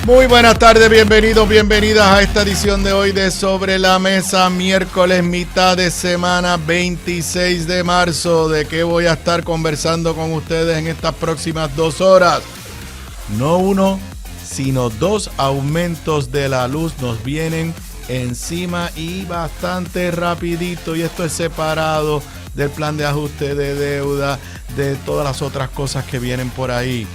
Muy buenas tardes, bienvenidos, bienvenidas a esta edición de hoy de Sobre la Mesa, miércoles, mitad de semana, 26 de marzo. ¿De qué voy a estar conversando con ustedes en estas próximas 2 horas? No uno, sino 2 aumentos de la luz nos vienen encima y bastante rapidito, y esto es separado del plan de ajuste de deuda, de todas las otras cosas que vienen por ahí.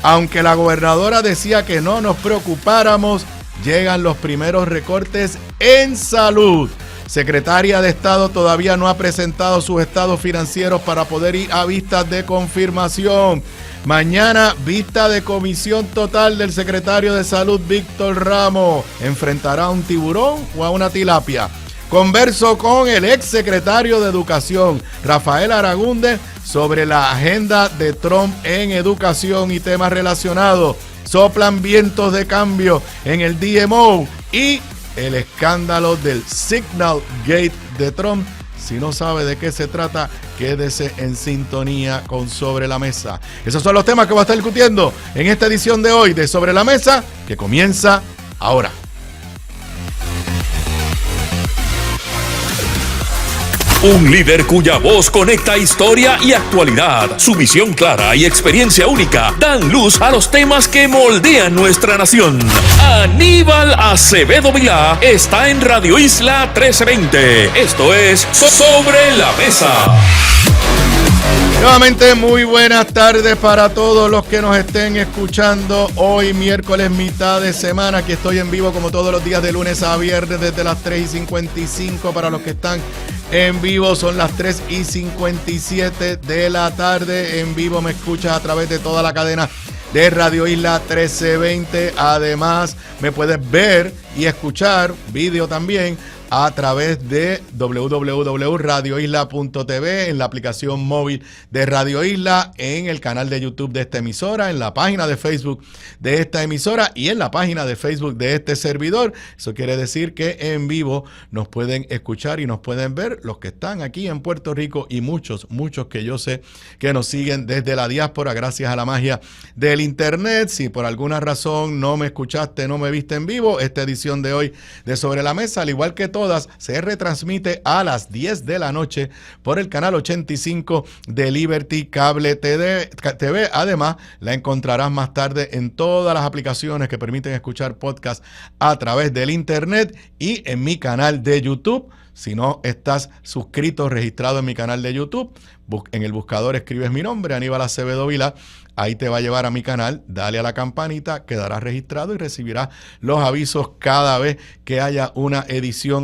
Aunque la gobernadora decía que no nos preocupáramos, llegan los primeros recortes en salud. Secretaria de Estado todavía no ha presentado sus estados financieros para poder ir a vistas de confirmación. Mañana, vista de comisión total del secretario de Salud, Víctor Ramos. ¿Enfrentará a un tiburón o a una tilapia? Converso con el ex secretario de Educación, Rafael Aragunde, sobre la agenda de Trump en educación y temas relacionados. Soplan vientos de cambio en el DMO y el escándalo del Signal Gate de Trump. Si no sabe de qué se trata, quédese en sintonía con Sobre la Mesa. Esos son los temas que voy a estar discutiendo en esta edición de hoy de Sobre la Mesa, que comienza ahora. Un líder cuya voz conecta historia y actualidad. Su visión clara y experiencia única dan luz a los temas que moldean nuestra nación. Aníbal Acevedo Vilá está en Radio Isla 1320. Esto es Sobre la Mesa. Nuevamente, muy buenas tardes para todos los que nos estén escuchando hoy, miércoles, mitad de semana. Aquí estoy en vivo como todos los días de lunes a viernes desde las 3:55. Para los que están en vivo son las 3:57 de la tarde. En vivo me escuchas a través de toda la cadena de Radio Isla 1320. Además, me puedes ver y escuchar vídeo también a través de www.radioisla.tv, en la aplicación móvil de Radio Isla, en el canal de YouTube de esta emisora, en la página de Facebook de esta emisora y en la página de Facebook de este servidor. Eso quiere decir que en vivo nos pueden escuchar y nos pueden ver los que están aquí en Puerto Rico y muchos que yo sé que nos siguen desde la diáspora gracias a la magia del internet. Si por alguna razón no me escuchaste, no me viste en vivo, esta edición de hoy de Sobre la Mesa, al igual que todas, se retransmite a las 10 de la noche por el canal 85 de Liberty Cable TV. Además, la encontrarás más tarde en todas las aplicaciones que permiten escuchar podcast a través del internet y en mi canal de YouTube. Si no estás suscrito, registrado en mi canal de YouTube, en el buscador escribes mi nombre, Aníbal Acevedo Vilá. Ahí te va a llevar a mi canal, dale a la campanita, quedarás registrado y recibirás los avisos cada vez que haya una edición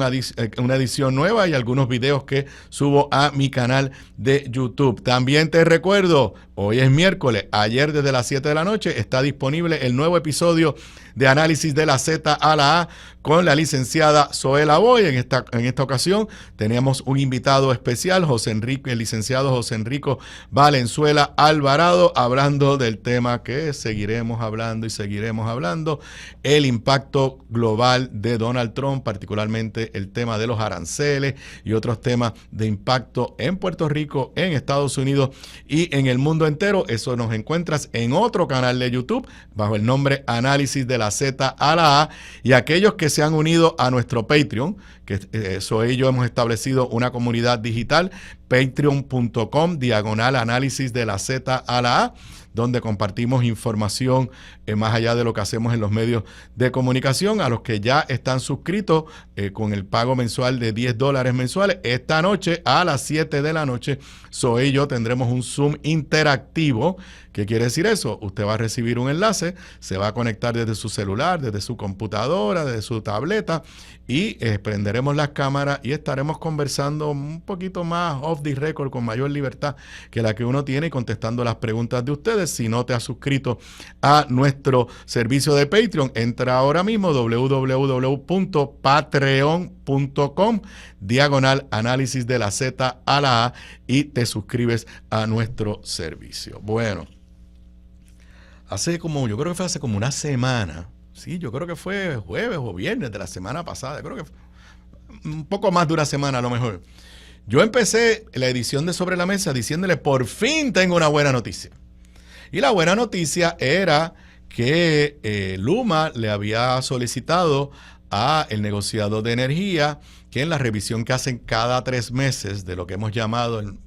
nueva y algunos videos que subo a mi canal de YouTube. También te recuerdo, hoy es miércoles, ayer desde las 7 de la noche está disponible el nuevo episodio de Análisis de la Z a la A con la licenciada Zoela Boy. En esta ocasión tenemos un invitado especial, el licenciado José Enrico Valenzuela Alvarado, hablando del tema que seguiremos hablando, el impacto global de Donald Trump, particularmente el tema de los aranceles y otros temas de impacto en Puerto Rico, en Estados Unidos y en el mundo entero. Eso nos encuentras en otro canal de YouTube bajo el nombre Análisis de la Z a la A, y aquellos que se han unido a nuestro Patreon, que soy yo, hemos establecido una comunidad digital, patreon.com/análisis de la Z a la A, donde compartimos información más allá de lo que hacemos en los medios de comunicación. A los que ya están suscritos con el pago mensual de $10 mensuales, esta noche a las 7 de la noche, Zoe y yo tendremos un Zoom interactivo. ¿Qué quiere decir eso? Usted va a recibir un enlace, se va a conectar desde su celular, desde su computadora, desde su tableta, y prenderemos las cámaras y estaremos conversando un poquito más off the record, con mayor libertad que la que uno tiene, y contestando las preguntas de ustedes. Si no te has suscrito a nuestro servicio de Patreon, entra ahora mismo www.patreon.com/análisis de la Z a la A y te suscribes a nuestro servicio. Bueno, yo creo que fue hace como una semana, sí, yo creo que fue jueves o viernes de la semana pasada, creo que fue un poco más de una semana a lo mejor. Yo empecé la edición de Sobre la Mesa diciéndole: por fin tengo una buena noticia. Y la buena noticia era que Luma le había solicitado a el negociado de energía que en la revisión que hacen cada 3 meses de lo que hemos llamado el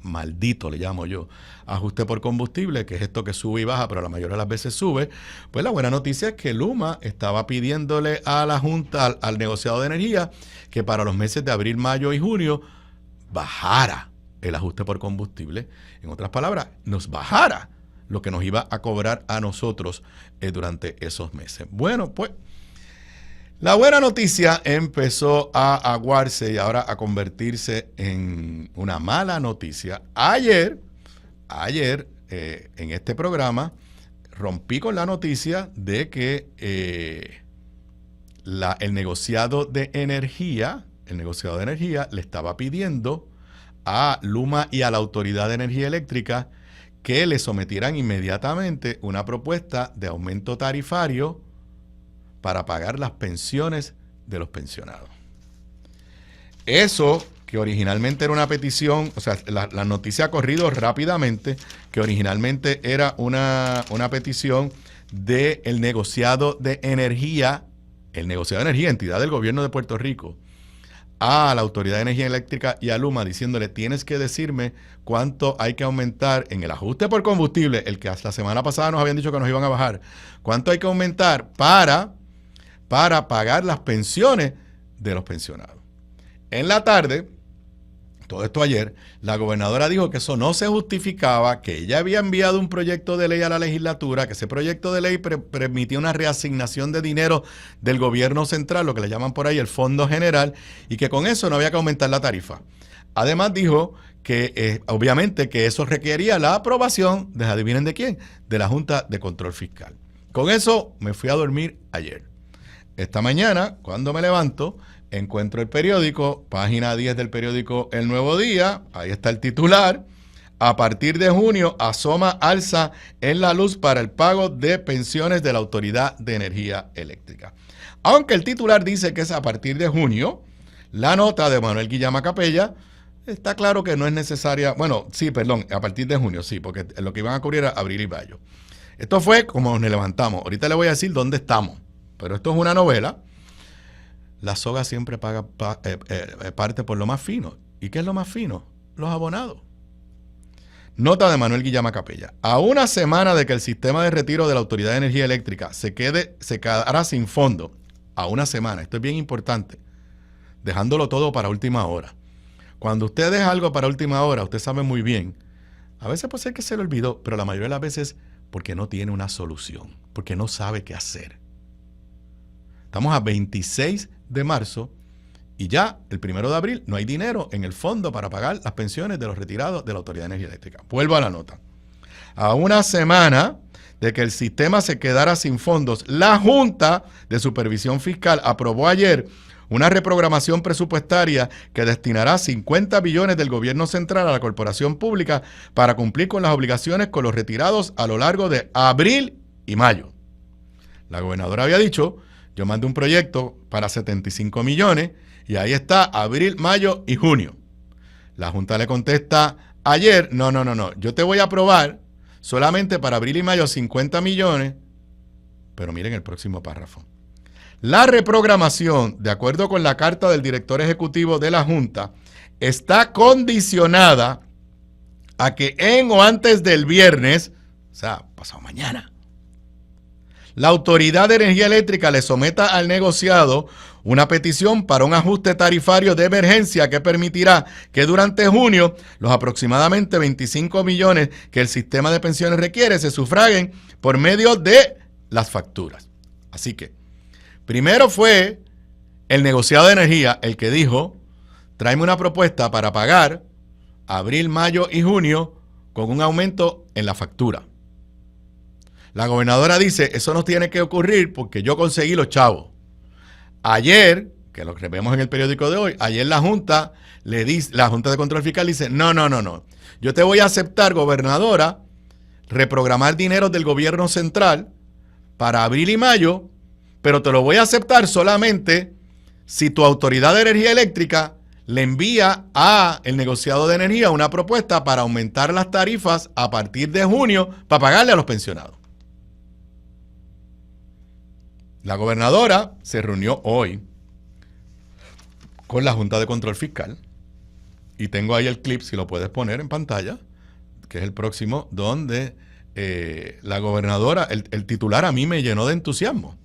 maldito, le llamo yo, ajuste por combustible, que es esto que sube y baja, pero la mayoría de las veces sube, pues la buena noticia es que Luma estaba pidiéndole a la Junta, al negociado de energía, que para los meses de abril, mayo y junio bajara el ajuste por combustible. En otras palabras, nos bajara lo que nos iba a cobrar a nosotros durante esos meses. Bueno, pues la buena noticia empezó a aguarse y ahora a convertirse en una mala noticia. Ayer en este programa rompí con la noticia de que el negociado de energía le estaba pidiendo a Luma y a la Autoridad de Energía Eléctrica que le sometieran inmediatamente una propuesta de aumento tarifario para pagar las pensiones de los pensionados. Eso, que originalmente era una petición, o sea, la noticia ha corrido rápidamente, que originalmente era una petición del negociado de energía, entidad del gobierno de Puerto Rico, a la Autoridad de Energía Eléctrica y a Luma, diciéndole: tienes que decirme cuánto hay que aumentar en el ajuste por combustible, el que hasta la semana pasada nos habían dicho que nos iban a bajar, cuánto hay que aumentar para pagar las pensiones de los pensionados. En la tarde, todo esto ayer, la gobernadora dijo que eso no se justificaba, que ella había enviado un proyecto de ley a la legislatura, que ese proyecto de ley permitía una reasignación de dinero del gobierno central, lo que le llaman por ahí el Fondo General, y que con eso no había que aumentar la tarifa. Además dijo que obviamente que eso requería la aprobación, adivinen de quién, de la Junta de Control Fiscal. Con eso me fui a dormir ayer. Esta mañana, cuando me levanto, encuentro el periódico, página 10 del periódico El Nuevo Día, ahí está el titular: a partir de junio asoma alza en la luz para el pago de pensiones de la Autoridad de Energía Eléctrica. Aunque el titular dice que es a partir de junio, la nota de Manuel Guillama Capella está claro que no es necesaria, a partir de junio, sí, porque lo que iban a cubrir era abril y mayo. Esto fue como nos levantamos. Ahorita le voy a decir dónde estamos, pero esto es una novela. La soga siempre parte por lo más fino. ¿Y qué es lo más fino? Los abonados. Nota de Manuel Guillama Capella. A una semana de que el sistema de retiro de la Autoridad de Energía Eléctrica se quedará sin fondo. A una semana. Esto es bien importante. Dejándolo todo para última hora. Cuando usted deja algo para última hora, usted sabe muy bien. A veces puede ser que se le olvidó, pero la mayoría de las veces porque no tiene una solución. Porque no sabe qué hacer. Estamos a 26 de marzo y ya el 1 de abril no hay dinero en el fondo para pagar las pensiones de los retirados de la Autoridad de Energía Eléctrica. Vuelvo a la nota. A una semana de que el sistema se quedara sin fondos, la Junta de Supervisión Fiscal aprobó ayer una reprogramación presupuestaria que destinará 50 billones del gobierno central a la corporación pública para cumplir con las obligaciones con los retirados a lo largo de abril y mayo. La gobernadora había dicho: yo mandé un proyecto para 75 millones y ahí está abril, mayo y junio. La Junta le contesta ayer: no, yo te voy a aprobar solamente para abril y mayo 50 millones, pero miren el próximo párrafo. La reprogramación, de acuerdo con la carta del director ejecutivo de la Junta, está condicionada a que en o antes del viernes, o sea, pasado mañana, la Autoridad de Energía Eléctrica le someta al negociado una petición para un ajuste tarifario de emergencia que permitirá que durante junio los aproximadamente 25 millones que el sistema de pensiones requiere se sufraguen por medio de las facturas. Así que, primero fue el negociado de energía el que dijo: tráeme una propuesta para pagar abril, mayo y junio con un aumento en la factura. La gobernadora dice: eso no tiene que ocurrir porque yo conseguí los chavos. Ayer, que lo que vemos en el periódico de hoy, ayer la Junta de Control Fiscal dice: no. Yo te voy a aceptar, gobernadora, reprogramar dinero del gobierno central para abril y mayo, pero te lo voy a aceptar solamente si tu Autoridad de Energía Eléctrica le envía a el negociado de energía una propuesta para aumentar las tarifas a partir de junio para pagarle a los pensionados. La gobernadora se reunió hoy con la Junta de Control Fiscal y tengo ahí el clip, si lo puedes poner en pantalla, que es el próximo, donde la gobernadora, el titular a mí me llenó de entusiasmo.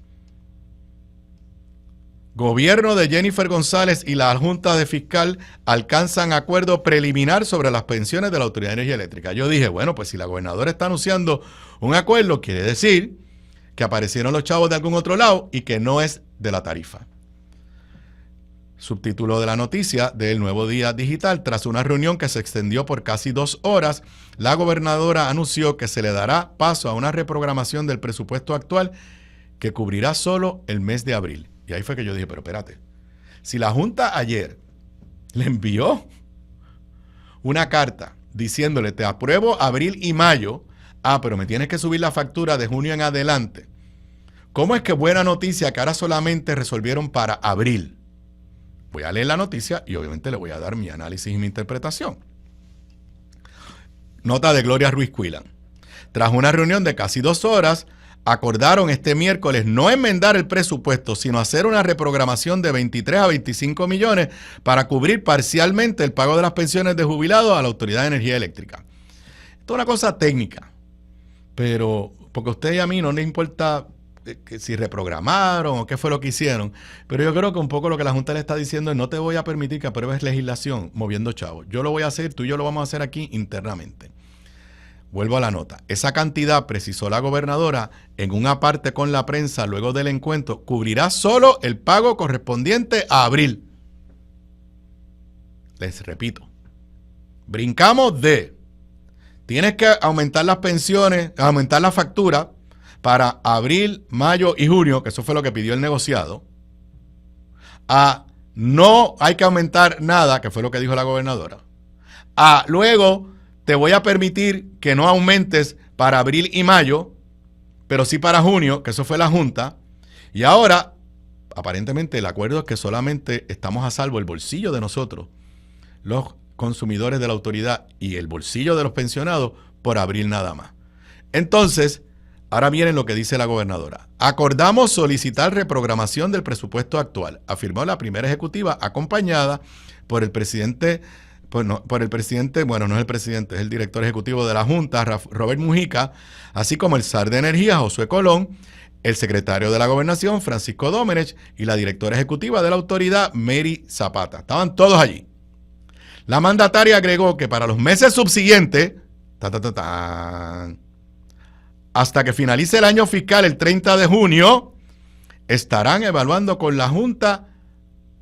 Gobierno de Jennifer González y la Junta de Fiscal alcanzan acuerdo preliminar sobre las pensiones de la Autoridad de Energía Eléctrica. Yo dije, bueno, pues si la gobernadora está anunciando un acuerdo, quiere decir que aparecieron los chavos de algún otro lado y que no es de la tarifa. Subtítulo de la noticia del Nuevo Día Digital: tras una reunión que se extendió por casi 2 horas, la gobernadora anunció que se le dará paso a una reprogramación del presupuesto actual que cubrirá solo el mes de abril. Y ahí fue que yo dije, pero espérate, si la Junta ayer le envió una carta diciéndole, te apruebo abril y mayo, pero me tienes que subir la factura de junio en adelante, ¿cómo es que buena noticia que ahora solamente resolvieron para abril? Voy a leer la noticia y obviamente le voy a dar mi análisis y mi interpretación. Nota de Gloria Ruiz Cuilan. Tras una reunión de casi 2 horas, acordaron este miércoles no enmendar el presupuesto, sino hacer una reprogramación de 23 a 25 millones para cubrir parcialmente el pago de las pensiones de jubilados a la Autoridad de Energía Eléctrica. Esto es una cosa técnica, pero porque a usted y a mí no les importa que si reprogramaron o qué fue lo que hicieron, pero yo creo que un poco lo que la Junta le está diciendo es, no te voy a permitir que apruebes legislación moviendo chavos. Yo lo voy a hacer, tú y yo lo vamos a hacer aquí internamente. Vuelvo a la nota. Esa cantidad, precisó la gobernadora en una parte con la prensa luego del encuentro, cubrirá solo el pago correspondiente a abril. Les repito, brincamos de tienes que aumentar las pensiones, aumentar la factura para abril, mayo y junio, que eso fue lo que pidió el negociado, a no hay que aumentar nada, que fue lo que dijo la gobernadora, a luego te voy a permitir que no aumentes para abril y mayo, pero sí para junio, que eso fue la Junta, y ahora, aparentemente el acuerdo es que solamente estamos a salvo el bolsillo de nosotros, los consumidores de la autoridad, y el bolsillo de los pensionados por abril nada más. Entonces, ahora viene lo que dice la gobernadora. Acordamos solicitar reprogramación del presupuesto actual, afirmó la primera ejecutiva, acompañada por el presidente, bueno, no es el presidente, es el director ejecutivo de la Junta, Robert Mujica, así como el SAR de Energía, Josué Colón, el secretario de la Gobernación, Francisco Domenech, y la directora ejecutiva de la autoridad, Mary Zapata. Estaban todos allí. La mandataria agregó que para los meses subsiguientes, hasta que finalice el año fiscal el 30 de junio, estarán evaluando con la Junta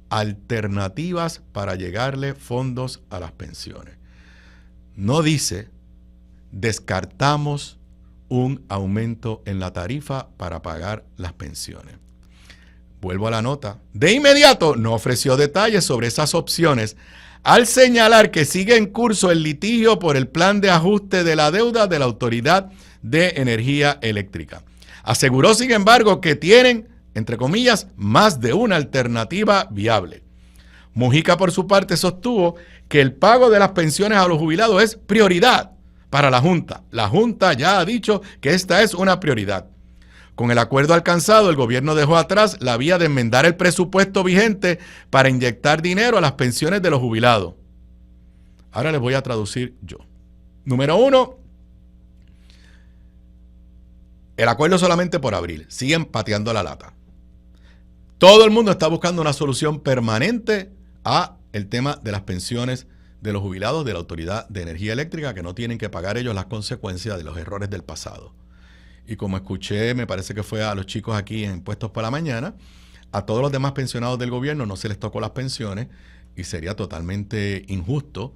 alternativas para llegarle fondos a las pensiones. No dice, descartamos un aumento en la tarifa para pagar las pensiones. Vuelvo a la nota. De inmediato no ofreció detalles sobre esas opciones, al señalar que sigue en curso el litigio por el plan de ajuste de la deuda de la Autoridad de Energía Eléctrica. Aseguró, sin embargo, que tienen, entre comillas, más de una alternativa viable. Mujica, por su parte, sostuvo que el pago de las pensiones a los jubilados es prioridad para la Junta. La Junta ya ha dicho que esta es una prioridad. Con el acuerdo alcanzado, el gobierno dejó atrás la vía de enmendar el presupuesto vigente para inyectar dinero a las pensiones de los jubilados. Ahora les voy a traducir yo. Número 1, el acuerdo solamente por abril. Siguen pateando la lata. Todo el mundo está buscando una solución permanente a el tema de las pensiones de los jubilados de la Autoridad de Energía Eléctrica, que no tienen que pagar ellos las consecuencias de los errores del pasado. Y como escuché, me parece que fue a los chicos aquí en Puestos por la Mañana, a todos los demás pensionados del gobierno no se les tocó las pensiones y sería totalmente injusto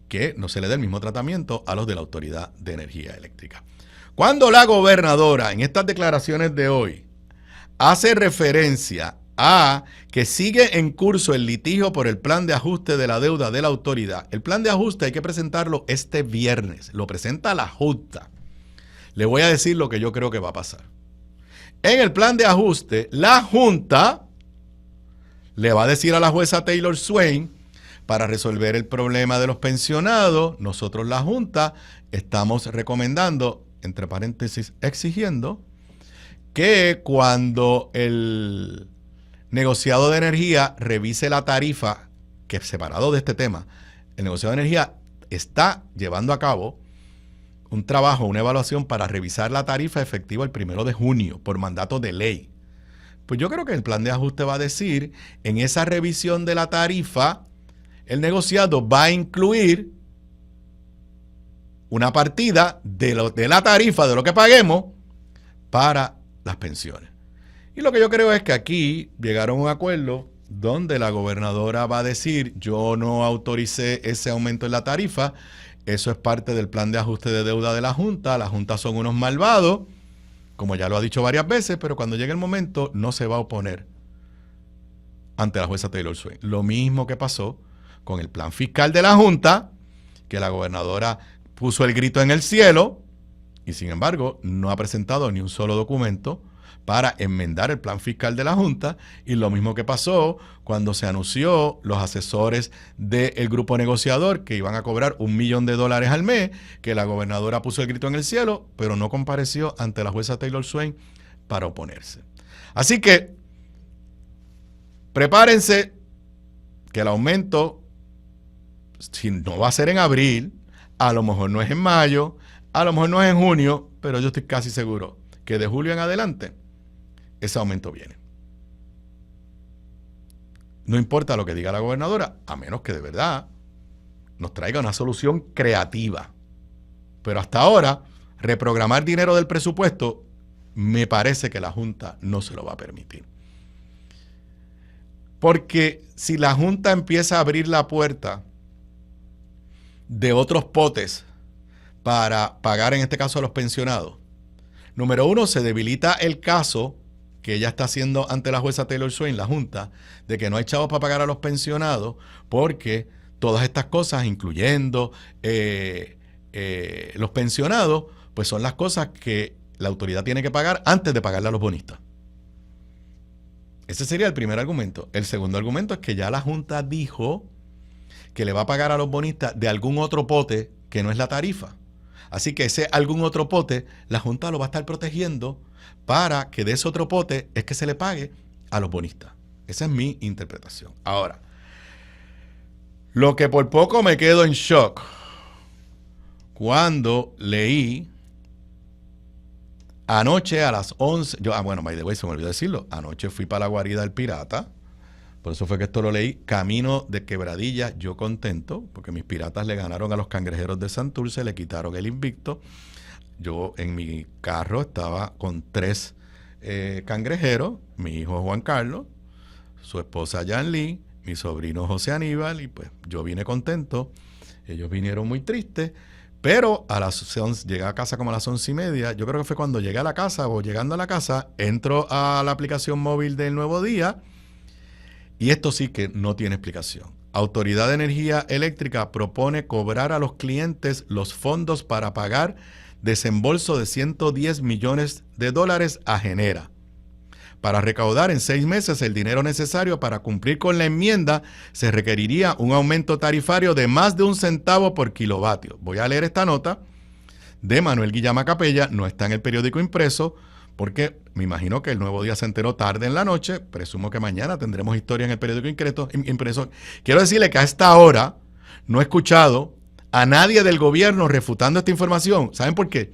que no se le dé el mismo tratamiento a los de la Autoridad de Energía Eléctrica. Cuando la gobernadora en estas declaraciones de hoy hace referencia a que sigue en curso el litigio por el plan de ajuste de la deuda de la autoridad, el plan de ajuste hay que presentarlo este viernes, lo presenta la Junta. Le voy a decir lo que yo creo que va a pasar. En el plan de ajuste, la Junta le va a decir a la jueza Taylor Swain, para resolver el problema de los pensionados, nosotros la Junta estamos recomendando, entre paréntesis, exigiendo, que cuando el negociado de energía revise la tarifa, que separado de este tema, el negociado de energía está llevando a cabo un trabajo, una evaluación para revisar la tarifa efectiva el 1 de junio por mandato de ley. Pues yo creo que el plan de ajuste va a decir, en esa revisión de la tarifa, el negociado va a incluir una partida de la tarifa, de lo que paguemos, para las pensiones. Y lo que yo creo es que aquí llegaron a un acuerdo donde la gobernadora va a decir, yo no autoricé ese aumento en la tarifa, eso es parte del plan de ajuste de deuda de la Junta son unos malvados, como ya lo ha dicho varias veces, pero cuando llegue el momento no se va a oponer ante la jueza Taylor Swain. Lo mismo que pasó con el plan fiscal de la Junta, que la gobernadora puso el grito en el cielo y sin embargo no ha presentado ni un solo documento para enmendar el plan fiscal de la Junta, y lo mismo que pasó cuando se anunció los asesores del grupo negociador que iban a cobrar $1 millón al mes, que la gobernadora puso el grito en el cielo, pero no compareció ante la jueza Taylor Swain para oponerse. Así que prepárense que el aumento, si no va a ser en abril, a lo mejor no es en mayo, a lo mejor no es en junio, pero yo estoy casi seguro que de julio en adelante ese aumento viene. No importa lo que diga la gobernadora, a menos que de verdad nos traiga una solución creativa. Pero hasta ahora, reprogramar dinero del presupuesto, me parece que la Junta no se lo va a permitir. Porque si la Junta empieza a abrir la puerta de otros potes para pagar, en este caso, a los pensionados, número uno, se debilita el caso que ella está haciendo ante la jueza Taylor Swain, la Junta, de que no hay chavos para pagar a los pensionados, porque todas estas cosas, incluyendo los pensionados, pues son las cosas que la autoridad tiene que pagar antes de pagarle a los bonistas. Ese sería el primer argumento. El segundo argumento es que ya la Junta dijo que le va a pagar a los bonistas de algún otro pote que no es la tarifa. Así que ese algún otro pote, la Junta lo va a estar protegiendo para que de ese otro pote es que se le pague a los bonistas. Esa es mi interpretación. Ahora, lo que por poco me quedo en shock cuando leí anoche a las 11, by the way, se me olvidó decirlo, anoche fui para la guarida del pirata, por eso fue que esto lo leí, camino de Quebradilla, yo contento, porque mis piratas le ganaron a los cangrejeros de Santurce, le quitaron el invicto. Yo en mi carro estaba con 3 cangrejeros, mi hijo Juan Carlos, su esposa Jan Lee, mi sobrino José Aníbal, y pues yo vine contento, ellos vinieron muy tristes, pero a las 11, llegué a casa como a las 11:30, yo creo que fue cuando llegué a la casa o llegando a la casa, entro a la aplicación móvil del Nuevo Día, y esto sí que no tiene explicación. Autoridad de Energía Eléctrica propone cobrar a los clientes los fondos para pagar desembolso de $110 millones a Genera. Para recaudar en 6 meses el dinero necesario para cumplir con la enmienda, se requeriría un aumento tarifario de más de 1 centavo por kilovatio. Voy a leer esta nota de Manuel Guillama Capella, no está en el periódico impreso, porque me imagino que el Nuevo Día se enteró tarde en la noche, presumo que mañana tendremos historia en el periódico impreso. Quiero decirle que a esta hora no he escuchado a nadie del gobierno refutando esta información. ¿Saben por qué?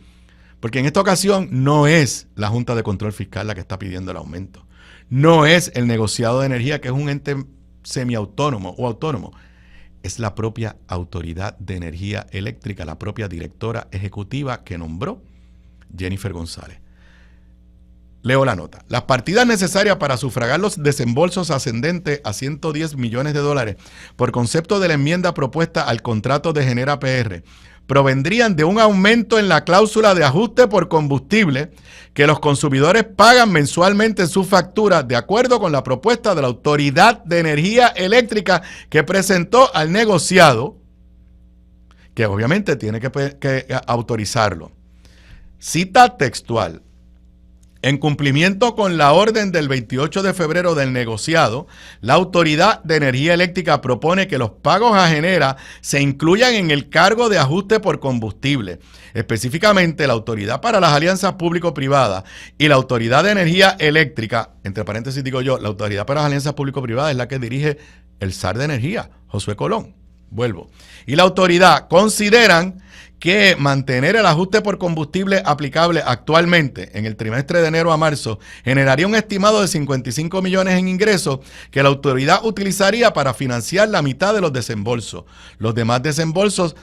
Porque en esta ocasión no es la Junta de Control Fiscal la que está pidiendo el aumento. No es el negociado de energía, que es un ente semiautónomo o autónomo. Es la propia Autoridad de Energía Eléctrica, la propia directora ejecutiva que nombró Jennifer González. Leo la nota. Las partidas necesarias para sufragar los desembolsos ascendentes a $110 millones por concepto de la enmienda propuesta al contrato de Genera PR provendrían de un aumento en la cláusula de ajuste por combustible que los consumidores pagan mensualmente en sus facturas, de acuerdo con la propuesta de la Autoridad de Energía Eléctrica que presentó al negociado, que obviamente tiene que autorizarlo. Cita textual. En cumplimiento con la orden del 28 de febrero del negociado, la Autoridad de Energía Eléctrica propone que los pagos a Genera se incluyan en el cargo de ajuste por combustible. Específicamente, la Autoridad para las Alianzas Público-Privadas y la Autoridad de Energía Eléctrica, entre paréntesis digo yo, la Autoridad para las Alianzas Público-Privadas es la que dirige el zar de energía, Josué Colón. Vuelvo. Y la autoridad consideran que mantener el ajuste por combustible aplicable actualmente en el trimestre de enero a marzo generaría un estimado de 55 millones en ingresos que la autoridad utilizaría para financiar la mitad de los desembolsos. Los demás desembolsos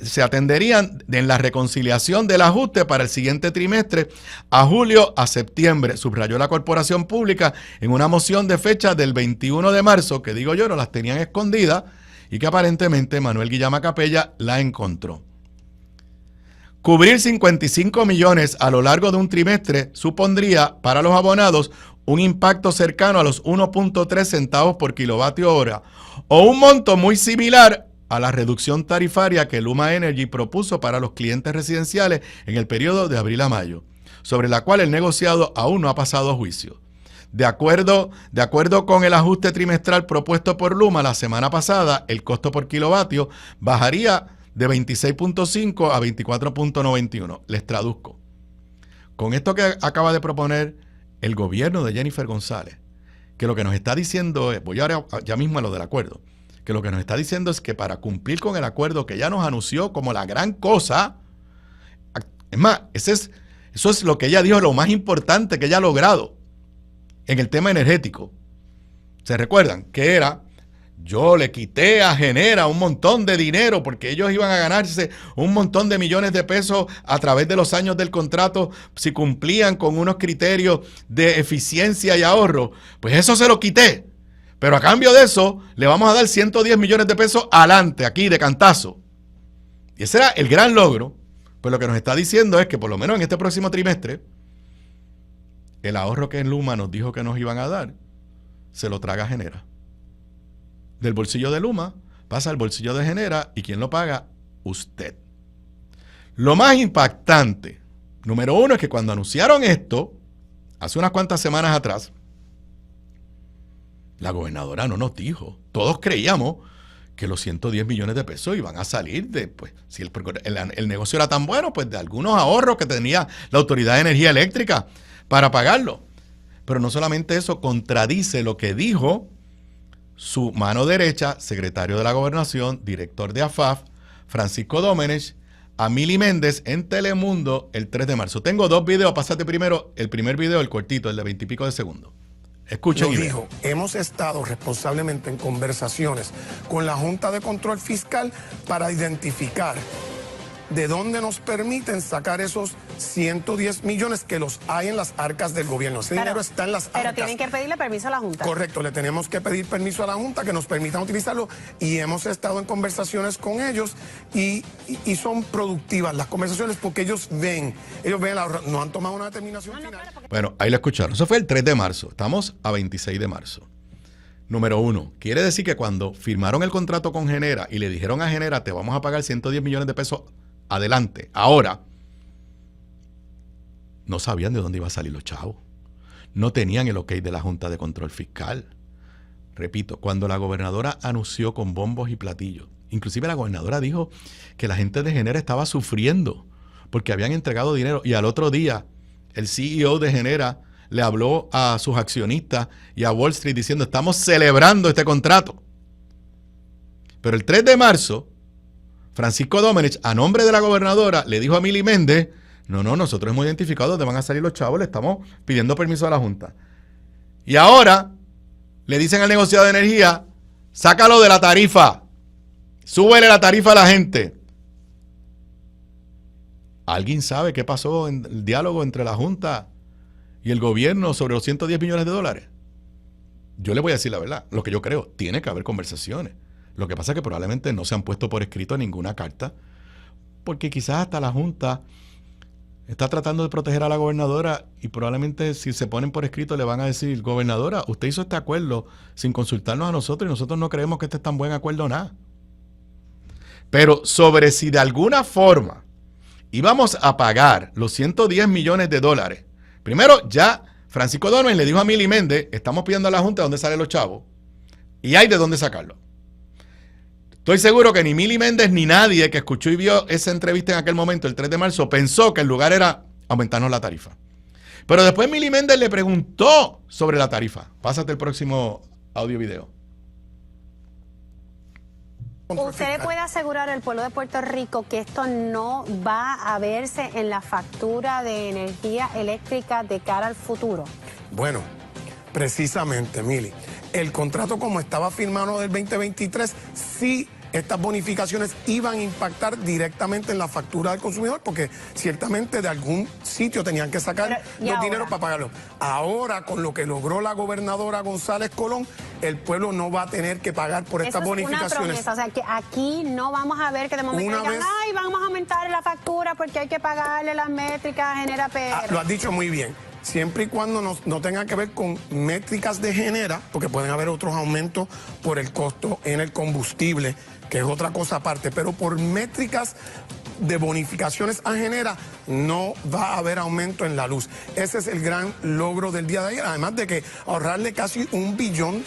se atenderían en la reconciliación del ajuste para el siguiente trimestre a julio a septiembre, subrayó la Corporación Pública en una moción de fecha del 21 de marzo, que digo yo, no las tenían escondidas y que aparentemente Manuel Guillama Capella la encontró. Cubrir 55 millones a lo largo de un trimestre supondría para los abonados un impacto cercano a los 1.3 centavos por kilovatio hora o un monto muy similar a la reducción tarifaria que Luma Energy propuso para los clientes residenciales en el periodo de abril a mayo, sobre la cual el negociado aún no ha pasado a juicio. De acuerdo con el ajuste trimestral propuesto por Luma la semana pasada, el costo por kilovatio bajaría de 26.5 a 24.91. Les traduzco. Con esto que acaba de proponer el gobierno de Jennifer González, que lo que nos está diciendo es, voy ahora ya mismo a lo del acuerdo, que lo que nos está diciendo es que para cumplir con el acuerdo que ya nos anunció como la gran cosa, es más, eso es lo que ella dijo, lo más importante que ella ha logrado en el tema energético. ¿Se recuerdan? Que era, yo le quité a Genera un montón de dinero porque ellos iban a ganarse un montón de millones de pesos a través de los años del contrato si cumplían con unos criterios de eficiencia y ahorro. Pues eso se lo quité. Pero a cambio de eso, le vamos a dar 110 millones de pesos adelante, aquí de cantazo. Y ese era el gran logro. Pues lo que nos está diciendo es que por lo menos en este próximo trimestre, el ahorro que en Luma nos dijo que nos iban a dar, se lo traga Genera. Del bolsillo de Luma pasa al bolsillo de Genera, y ¿quién lo paga? Usted. Lo más impactante, número uno, es que cuando anunciaron esto, hace unas cuantas semanas atrás, la gobernadora no nos dijo. Todos creíamos que los 110 millones de pesos iban a salir de, pues, si el negocio era tan bueno, pues de algunos ahorros que tenía la Autoridad de Energía Eléctrica para pagarlo. Pero no solamente eso, contradice lo que dijo su mano derecha, secretario de la Gobernación, director de AFAF, Francisco Domenech, a Mili Méndez en Telemundo el 3 de marzo. Tengo dos videos, pásate primero el primer video, el cortito, el de 20 y pico de segundos. Escuchen. Lo dijo, hemos estado responsablemente en conversaciones con la Junta de Control Fiscal para identificar de dónde nos permiten sacar esos 110 millones que los hay en las arcas del gobierno. Ese dinero está en las arcas. Pero tienen que pedirle permiso a la Junta. Correcto, le tenemos que pedir permiso a la Junta que nos permitan utilizarlo, y hemos estado en conversaciones con ellos y son productivas las conversaciones porque ellos ven el ahorro, no han tomado una determinación final. Bueno, ahí lo escucharon. Eso fue el 3 de marzo. Estamos a 26 de marzo. Número uno, quiere decir que cuando firmaron el contrato con Genera y le dijeron a Genera, te vamos a pagar 110 millones de pesos adelante, ahora, no sabían de dónde iban a salir los chavos. No tenían el ok de la Junta de Control Fiscal. Repito, cuando la gobernadora anunció con bombos y platillos, inclusive la gobernadora dijo que la gente de Genera estaba sufriendo porque habían entregado dinero, y al otro día el CEO de Genera le habló a sus accionistas y a Wall Street diciendo, estamos celebrando este contrato. Pero el 3 de marzo, Francisco Domenech, a nombre de la gobernadora, le dijo a Mili Méndez, no, nosotros hemos identificado dónde van a salir los chavos, le estamos pidiendo permiso a la Junta. Y ahora le dicen al negociado de energía, sácalo de la tarifa, súbele la tarifa a la gente. ¿Alguien sabe qué pasó en el diálogo entre la Junta y el gobierno sobre los 110 millones de dólares? Yo le voy a decir la verdad, lo que yo creo, tiene que haber conversaciones. Lo que pasa es que probablemente no se han puesto por escrito ninguna carta, porque quizás hasta la Junta está tratando de proteger a la gobernadora, y probablemente si se ponen por escrito le van a decir, gobernadora, usted hizo este acuerdo sin consultarnos a nosotros y nosotros no creemos que este es tan buen acuerdo nada. Pero sobre si de alguna forma íbamos a pagar los 110 millones de dólares Primero, ya Francisco Donovan le dijo a Mili Méndez, estamos pidiendo a la Junta de dónde salen los chavos y hay de dónde sacarlo. Estoy seguro que ni Mili Méndez ni nadie que escuchó y vio esa entrevista en aquel momento, el 3 de marzo, pensó que el lugar era aumentarnos la tarifa. Pero después Mili Méndez le preguntó sobre la tarifa. Pásate el próximo audio video. ¿Usted le puede asegurar al pueblo de Puerto Rico que esto no va a verse en la factura de energía eléctrica de cara al futuro? Bueno, precisamente, Mili, el contrato como estaba firmado del 2023, sí, estas bonificaciones iban a impactar directamente en la factura del consumidor, porque ciertamente de algún sitio tenían que sacar los dineros para pagarlo. Ahora, con lo que logró la gobernadora González Colón, el pueblo no va a tener que pagar por estas bonificaciones. Una promesa, o sea, que aquí no vamos a ver que de momento digan, ay, vamos a aumentar la factura porque hay que pagarle las métricas, genera PR. Lo has dicho muy bien. Siempre y cuando no tenga que ver con métricas de Genera, porque pueden haber otros aumentos por el costo en el combustible, que es otra cosa aparte, pero por métricas de bonificaciones a Genera no va a haber aumento en la luz. Ese es el gran logro del día de ayer, además de que ahorrarle casi $1 billón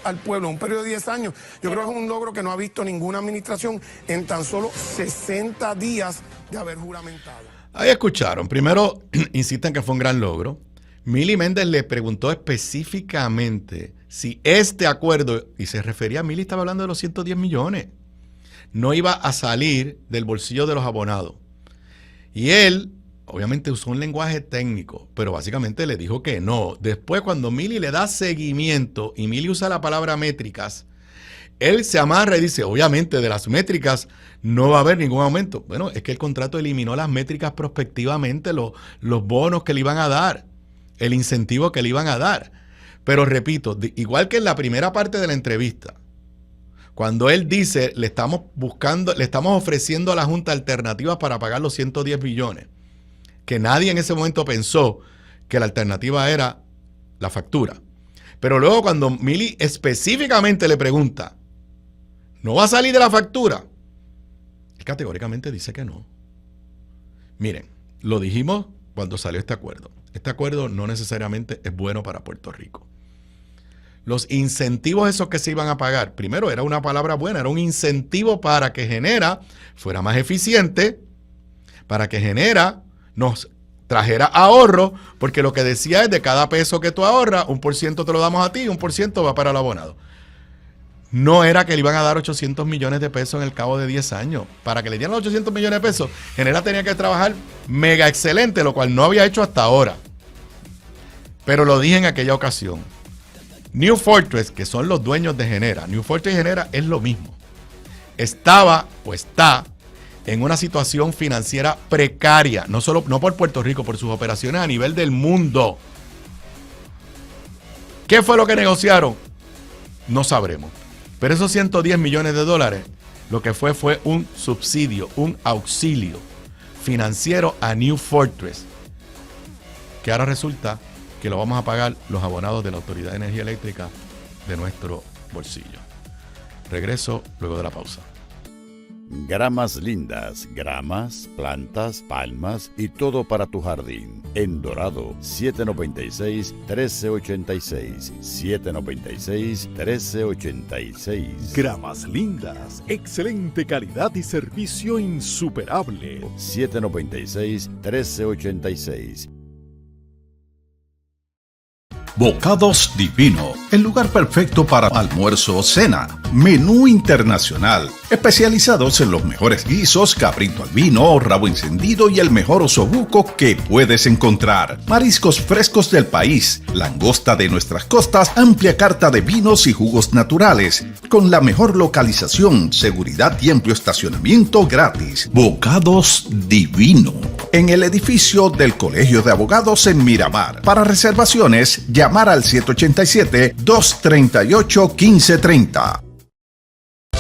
al pueblo en un periodo de 10 años, yo creo que es un logro que no ha visto ninguna administración en tan solo 60 días de haber juramentado. Ahí escucharon. Primero, insisten que fue un gran logro. Mili Méndez le preguntó específicamente si este acuerdo, y se refería a Mili, estaba hablando de los 110 millones, no iba a salir del bolsillo de los abonados. Y él, obviamente, usó un lenguaje técnico, pero básicamente le dijo que no. Después, cuando Mili le da seguimiento y Mili usa la palabra métricas, él se amarra y dice, obviamente, de las métricas no va a haber ningún aumento. Bueno, es que el contrato eliminó las métricas prospectivamente, los bonos que le iban a dar, el incentivo que le iban a dar. Pero repito, igual que en la primera parte de la entrevista, cuando él dice, le estamos ofreciendo a la Junta alternativas para pagar los 110 billones, que nadie en ese momento pensó que la alternativa era la factura. Pero luego cuando Mili específicamente le pregunta, ¿no va a salir de la factura? Él categóricamente dice que no. Miren, lo dijimos cuando salió este acuerdo. Este acuerdo no necesariamente es bueno para Puerto Rico. Los incentivos esos que se iban a pagar, primero era una palabra buena, era un incentivo para que Genera fuera más eficiente, para que Genera nos trajera ahorro, porque lo que decía es de cada peso que tú ahorras, 1% te lo damos a ti y 1% va para el abonado. No era que le iban a dar 800 millones de pesos en el cabo de 10 años. Para que le dieran los 800 millones de pesos, Genera tenía que trabajar mega excelente, lo cual no había hecho hasta ahora. Pero lo dije en aquella ocasión. New Fortress, que son los dueños de Genera, New Fortress y Genera es lo mismo. Estaba o está en una situación financiera precaria, no por Puerto Rico, por sus operaciones a nivel del mundo. ¿Qué fue lo que negociaron? No sabremos. Pero esos 110 millones de dólares, lo que fue un subsidio, un auxilio financiero a New Fortress, que ahora resulta que lo vamos a pagar los abonados de la Autoridad de Energía Eléctrica de nuestro bolsillo. Regreso luego de la pausa. Gramas lindas, gramas, plantas, palmas y todo para tu jardín. En Dorado, 796-1386. 796-1386. Gramas lindas, excelente calidad y servicio insuperable. 796-1386. Bocados Divino, el lugar perfecto para almuerzo o cena. Menú internacional, especializados en los mejores guisos, cabrito al vino, rabo encendido y el mejor osobuco que puedes encontrar. Mariscos frescos del país, langosta de nuestras costas, amplia carta de vinos y jugos naturales, con la mejor localización, seguridad y amplio estacionamiento gratis. Bocados Divino, en el edificio del Colegio de Abogados en Miramar. Para reservaciones, llamar al 787-238-1530.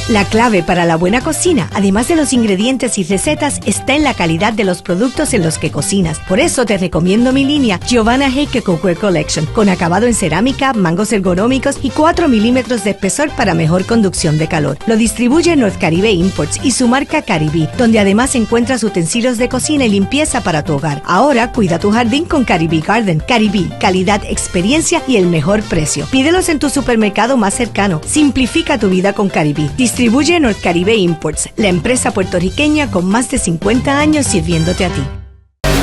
La clave para la buena cocina, además de los ingredientes y recetas, está en la calidad de los productos en los que cocinas. Por eso te recomiendo mi línea Giovanna Heike Cookware Collection, con acabado en cerámica, mangos ergonómicos y 4 milímetros de espesor para mejor conducción de calor. Lo distribuye North Caribe Imports y su marca Caribe, donde además encuentras utensilios de cocina y limpieza para tu hogar. Ahora cuida tu jardín con Caribe Garden. Caribe, calidad, experiencia y el mejor precio. Pídelos en tu supermercado más cercano. Simplifica tu vida con Caribe. Distribuye North Caribe Imports, la empresa puertorriqueña con más de 50 años sirviéndote a ti.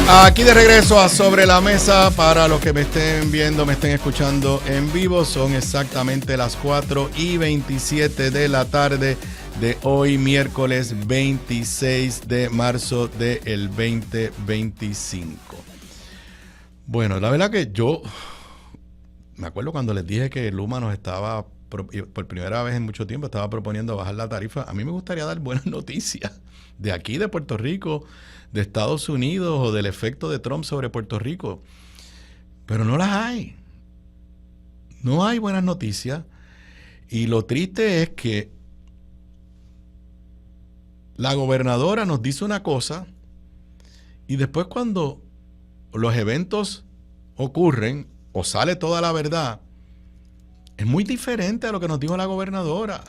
Aquí de regreso a Sobre la Mesa. Para los que me estén viendo, me estén escuchando en vivo, son exactamente las 4:27 de la tarde de hoy, miércoles 26 de marzo del 2025. Bueno, la verdad que yo me acuerdo cuando les dije que Luma nos estaba, por primera vez en mucho tiempo, estaba proponiendo bajar la tarifa. A mí me gustaría dar buenas noticias de aquí, de Puerto Rico, de Estados Unidos, o del efecto de Trump sobre Puerto Rico. Pero no las hay. No hay buenas noticias. Y lo triste es que la gobernadora nos dice una cosa y después, cuando los eventos ocurren o sale toda la verdad, es muy diferente a lo que nos dijo la gobernadora.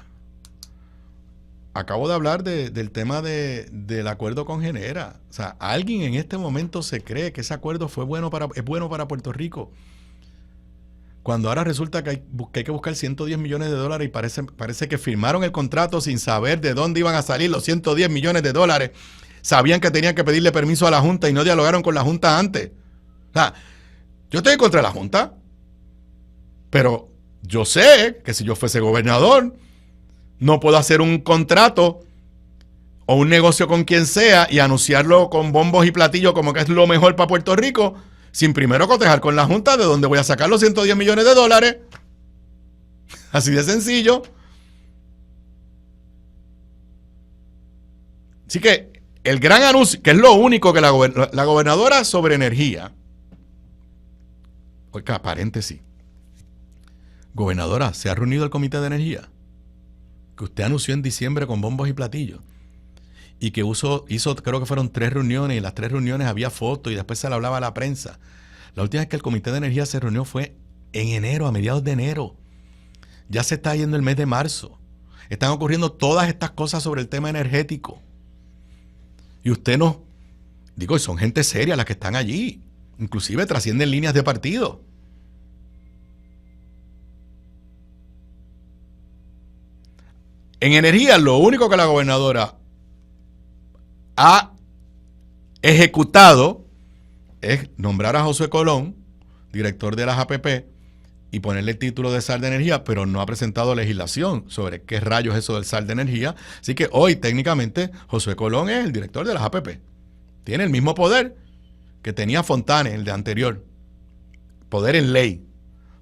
Acabo de hablar del tema del acuerdo con Genera. O sea, ¿alguien en este momento se cree que ese acuerdo es bueno para Puerto Rico? Cuando ahora resulta que hay que buscar 110 millones de dólares y parece que firmaron el contrato sin saber de dónde iban a salir los 110 millones de dólares. Sabían que tenían que pedirle permiso a la Junta y no dialogaron con la Junta antes. O sea, yo estoy en contra de la Junta, pero yo sé que si yo fuese gobernador, no puedo hacer un contrato o un negocio con quien sea y anunciarlo con bombos y platillos como que es lo mejor para Puerto Rico, sin primero cotejar con la Junta de dónde voy a sacar los 110 millones de dólares. Así de sencillo. Así que el gran anuncio, que es lo único que la gobernadora sobre energía, oiga, paréntesis, gobernadora, ¿se ha reunido el comité de energía? Que usted anunció en diciembre con bombos y platillos, y que hizo, creo que fueron 3 reuniones, y en las 3 reuniones había fotos y después se le hablaba a la prensa. La última vez que el comité de energía se reunió fue en enero, a mediados de enero. Ya se está yendo el mes de marzo. Están ocurriendo todas estas cosas sobre el tema energético. Y usted no, digo, son gente seria las que están allí, inclusive trascienden líneas de partido. En energía, lo único que la gobernadora ha ejecutado es nombrar a Josué Colón, director de las APP, y ponerle el título de SAR de energía, pero no ha presentado legislación sobre qué rayos es eso del SAR de energía. Así que hoy, técnicamente, Josué Colón es el director de las APP. Tiene el mismo poder que tenía Fontanes, el de anterior. Poder en ley.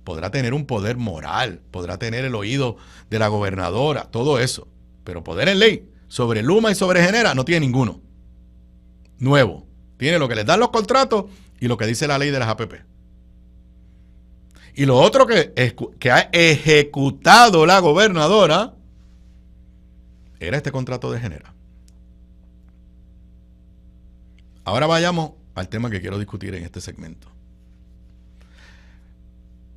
Podrá tener un poder moral, podrá tener el oído de la gobernadora, todo eso. Pero poder en ley sobre Luma y sobre Genera no tiene ninguno. Nuevo. Tiene lo que les dan los contratos y lo que dice la ley de las APP. Y lo otro que ha ejecutado la gobernadora era este contrato de Genera. Ahora vayamos al tema que quiero discutir en este segmento.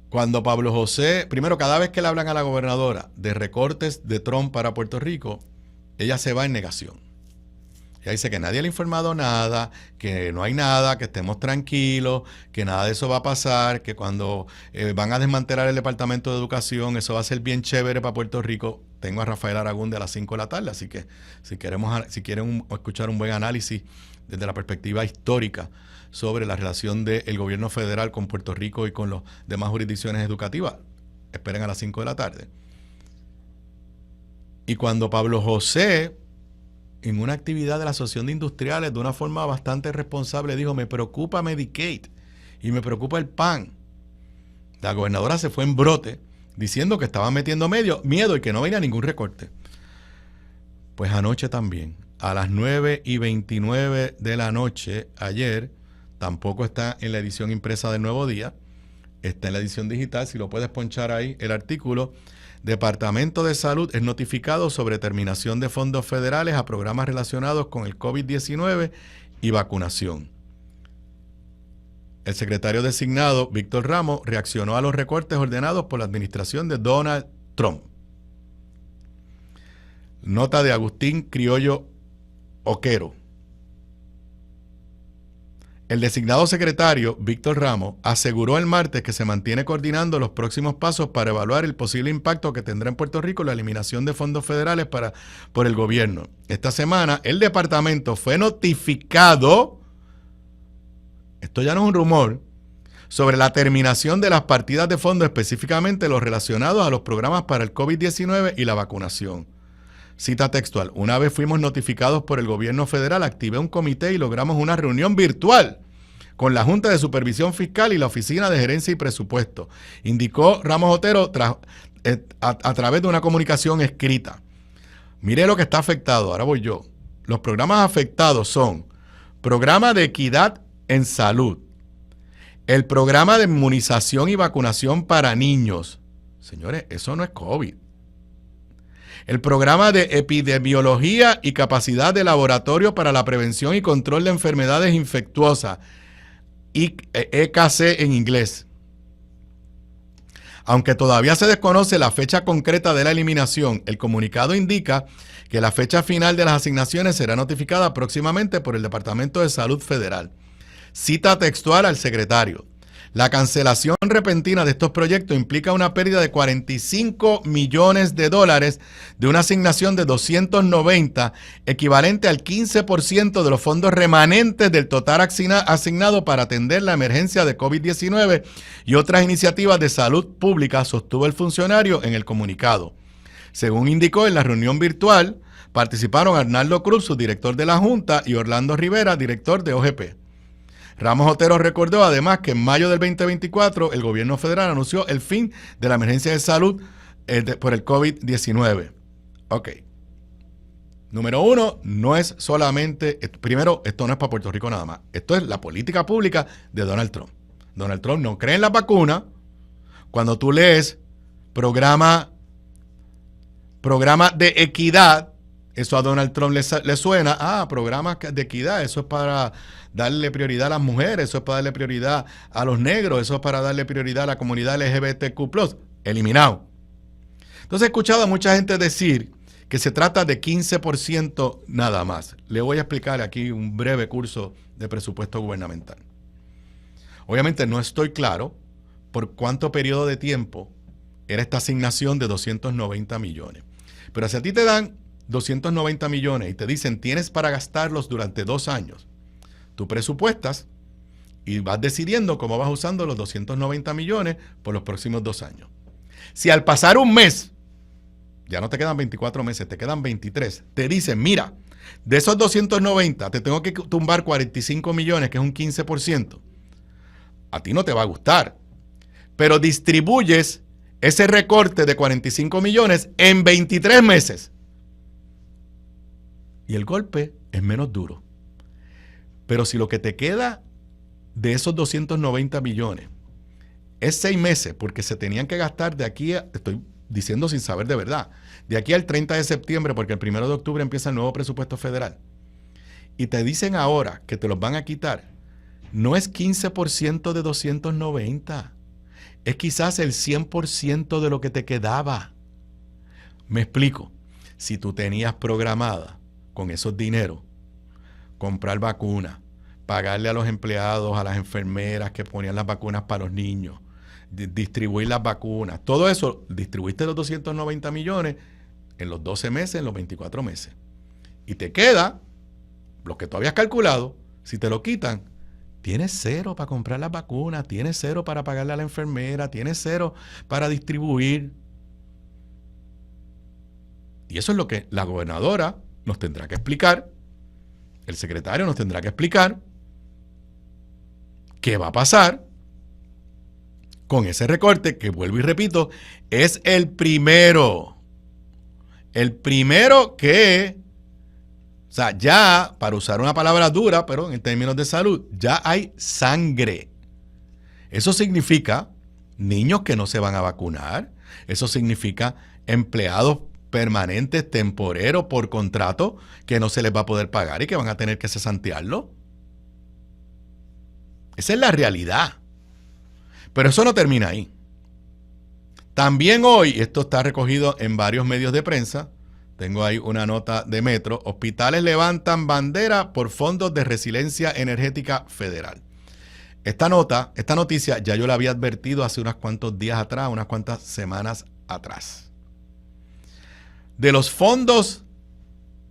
Cuando Pablo José, primero, cada vez que le hablan a la gobernadora de recortes de Trump para Puerto Rico, ella se va en negación. Ella dice que nadie le ha informado nada, que no hay nada, que estemos tranquilos, que nada de eso va a pasar, que cuando van a desmantelar el Departamento de Educación, eso va a ser bien chévere para Puerto Rico. Tengo a Rafael Aragunde a las 5 de la tarde, así que si quieren escuchar un buen análisis desde la perspectiva histórica sobre la relación del gobierno federal con Puerto Rico y con las demás jurisdicciones educativas, esperen a las 5 de la tarde. Y cuando Pablo José, en una actividad de la Asociación de Industriales, de una forma bastante responsable, dijo: me preocupa Medicaid y me preocupa el PAN, la gobernadora se fue en brote diciendo que estaba metiendo miedo y que no venía ningún recorte. Pues anoche también, a las 9:29 de la noche, ayer, tampoco está en la edición impresa del Nuevo Día, está en la edición digital. Si lo puedes ponchar ahí, el artículo Departamento de Salud es notificado sobre terminación de fondos federales a programas relacionados con el COVID-19 y vacunación. El secretario designado, Víctor Ramos, reaccionó a los recortes ordenados por la administración de Donald Trump. Nota de Agustín Criollo Oquero. El designado secretario, Víctor Ramos, aseguró el martes que se mantiene coordinando los próximos pasos para evaluar el posible impacto que tendrá en Puerto Rico la eliminación de fondos federales por el gobierno. Esta semana, el departamento fue notificado, esto ya no es un rumor, sobre la terminación de las partidas de fondos, específicamente los relacionados a los programas para el COVID-19 y la vacunación. Cita textual: una vez fuimos notificados por el gobierno federal, activé un comité y logramos una reunión virtual con la Junta de Supervisión Fiscal y la Oficina de Gerencia y Presupuesto, indicó Ramos Otero a través de una comunicación escrita. Mire lo que está afectado, ahora voy yo. Los programas afectados son Programa de Equidad en Salud, el Programa de Inmunización y Vacunación para Niños. Señores, eso no es COVID. El Programa de Epidemiología y Capacidad de Laboratorio para la Prevención y Control de Enfermedades Infectuosas, EKC en inglés. Aunque todavía se desconoce la fecha concreta de la eliminación, el comunicado indica que la fecha final de las asignaciones será notificada próximamente por el Departamento de Salud Federal. Cita textual al secretario: la cancelación repentina de estos proyectos implica una pérdida de $45 millones de una asignación de 290, equivalente al 15% de los fondos remanentes del total asignado para atender la emergencia de COVID-19 y otras iniciativas de salud pública, sostuvo el funcionario en el comunicado. Según indicó, en la reunión virtual participaron Arnaldo Cruz, subdirector de la Junta, y Orlando Rivera, director de OGP. Ramos Otero recordó además que en mayo del 2024 el gobierno federal anunció el fin de la emergencia de salud por el COVID-19. Ok. Número uno, no es solamente, primero, esto no es para Puerto Rico nada más. Esto es la política pública de Donald Trump. Donald Trump no cree en la vacuna. Cuando tú lees programa de equidad, eso a Donald Trump le suena, programas de equidad, eso es para darle prioridad a las mujeres, eso es para darle prioridad a los negros, eso es para darle prioridad a la comunidad LGBTQ+, eliminado. Entonces he escuchado a mucha gente decir que se trata de 15% nada más. Le voy a explicar aquí un breve curso de presupuesto gubernamental. Obviamente no estoy claro por cuánto periodo de tiempo era esta asignación de 290 millones. Pero si a ti te dan 290 millones y te dicen tienes para gastarlos durante 2 años, tú presupuestas y vas decidiendo cómo vas usando los 290 millones por los próximos 2 años. Si al pasar un mes, ya no te quedan 24 meses, te quedan 23, te dicen, mira, de esos 290 te tengo que tumbar 45 millones, que es un 15%, a ti no te va a gustar, pero distribuyes ese recorte de 45 millones en 23 meses. Y el golpe es menos duro. Pero si lo que te queda de esos 290 millones es 6 meses, porque se tenían que gastar de aquí a, estoy diciendo sin saber de verdad, de aquí al 30 de septiembre, porque el 1 de octubre empieza el nuevo presupuesto federal, y te dicen ahora que te los van a quitar, no es 15% de 290, es quizás el 100% de lo que te quedaba. Me explico. Si tú tenías programada con esos dineros comprar vacunas, pagarle a los empleados, a las enfermeras que ponían las vacunas para los niños, distribuir las vacunas, todo eso, distribuiste los 290 millones en los 12 meses, en los 24 meses. Y te queda, lo que tú habías calculado, si te lo quitan, tienes 0 para comprar las vacunas, tienes 0 para pagarle a la enfermera, tienes 0 para distribuir. Y eso es lo que la gobernadora nos tendrá que explicar, el secretario nos tendrá que explicar qué va a pasar con ese recorte, que vuelvo y repito, es el primero que, o sea, ya, para usar una palabra dura, pero en términos de salud, ya hay sangre. Eso significa niños que no se van a vacunar. Eso significa empleados permanentes, temporeros, por contrato, que no se les va a poder pagar y que van a tener que cesantearlo. Esa es la realidad. Pero eso no termina ahí. También hoy, esto está recogido en varios medios de prensa, tengo ahí una nota de Metro, hospitales levantan bandera por fondos de resiliencia energética federal. Esta noticia ya yo la había advertido hace unos cuantos días atrás, unas cuantas semanas atrás. De los fondos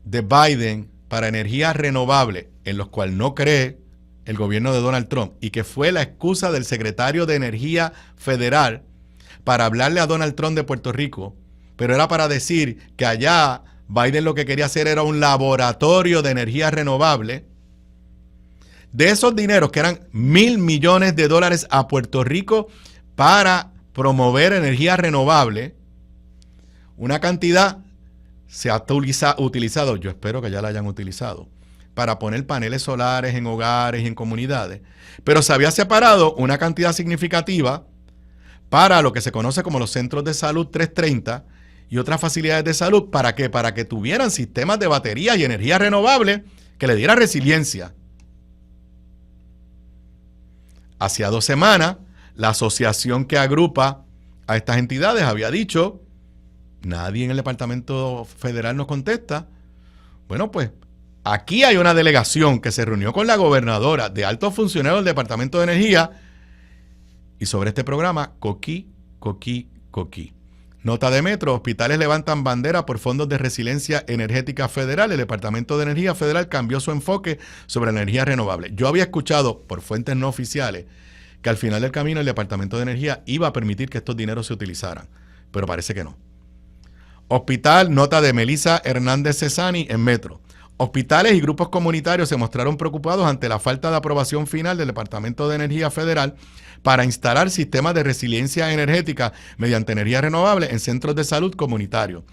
de Biden para energía renovable, en los cuales no cree el gobierno de Donald Trump, y que fue la excusa del secretario de Energía Federal para hablarle a Donald Trump de Puerto Rico, pero era para decir que allá Biden lo que quería hacer era un laboratorio de energía renovable. De esos dineros, que eran $1,000 millones a Puerto Rico para promover energía renovable, una cantidad se ha utilizado, yo espero que ya la hayan utilizado, para poner paneles solares en hogares y en comunidades, pero se había separado una cantidad significativa para lo que se conoce como los centros de salud 330 y otras facilidades de salud. ¿Para qué? Para que tuvieran sistemas de baterías y energía renovable que le diera resiliencia. Hacía 2 semanas, la asociación que agrupa a estas entidades había dicho, nadie en el Departamento Federal nos contesta. Bueno, pues aquí hay una delegación que se reunió con la gobernadora, de altos funcionarios del Departamento de Energía, y sobre este programa, coquí. Nota de Metro, hospitales levantan bandera por fondos de resiliencia energética federal. El Departamento de Energía Federal cambió su enfoque sobre la energía renovable. Yo había escuchado por fuentes no oficiales que al final del camino el Departamento de Energía iba a permitir que estos dineros se utilizaran, pero parece que no. Hospital, nota de Melissa Hernández Cesani en Metro. Hospitales y grupos comunitarios se mostraron preocupados ante la falta de aprobación final del Departamento de Energía Federal para instalar sistemas de resiliencia energética mediante energía renovable en centros de salud comunitarios.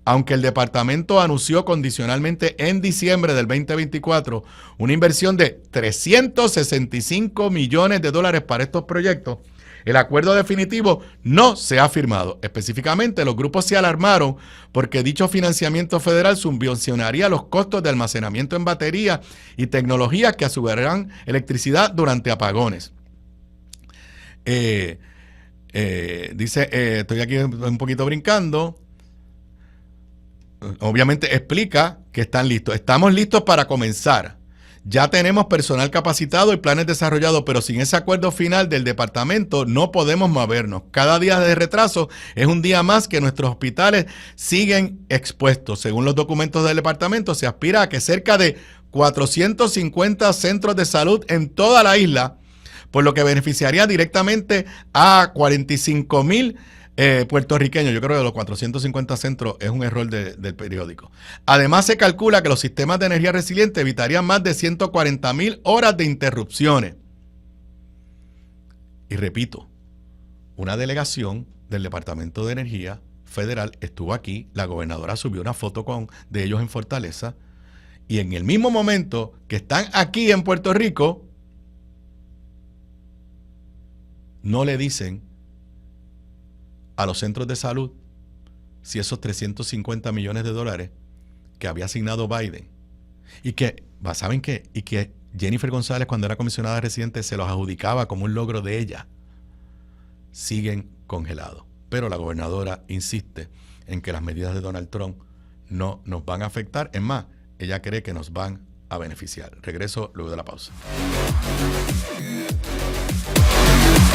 Aunque el departamento anunció condicionalmente en diciembre del 2024 una inversión de $365 millones para estos proyectos, el acuerdo definitivo no se ha firmado. Específicamente, los grupos se alarmaron porque dicho financiamiento federal subvencionaría los costos de almacenamiento en baterías y tecnologías que asegurarán electricidad durante apagones. Dice, estoy aquí un poquito brincando. Obviamente explica que están listos. Estamos listos para comenzar. Ya tenemos personal capacitado y planes desarrollados, pero sin ese acuerdo final del departamento no podemos movernos. Cada día de retraso es un día más que nuestros hospitales siguen expuestos. Según los documentos del departamento, se aspira a que cerca de 450 centros de salud en toda la isla, por lo que beneficiaría directamente a 45,000 puertorriqueños. Yo creo que los 450 centros es un error del periódico. Además, se calcula que los sistemas de energía resiliente evitarían más de 140,000 horas de interrupciones. Y repito, una delegación del Departamento de Energía Federal estuvo aquí, la gobernadora subió una foto de ellos en Fortaleza, y en el mismo momento que están aquí en Puerto Rico, no le dicen a los centros de salud si esos $350 millones que había asignado Biden y que, ¿saben qué? Y que Jennifer González, cuando era comisionada residente, se los adjudicaba como un logro de ella, siguen congelados. Pero la gobernadora insiste en que las medidas de Donald Trump no nos van a afectar. Es más, ella cree que nos van a beneficiar. Regreso luego de la pausa.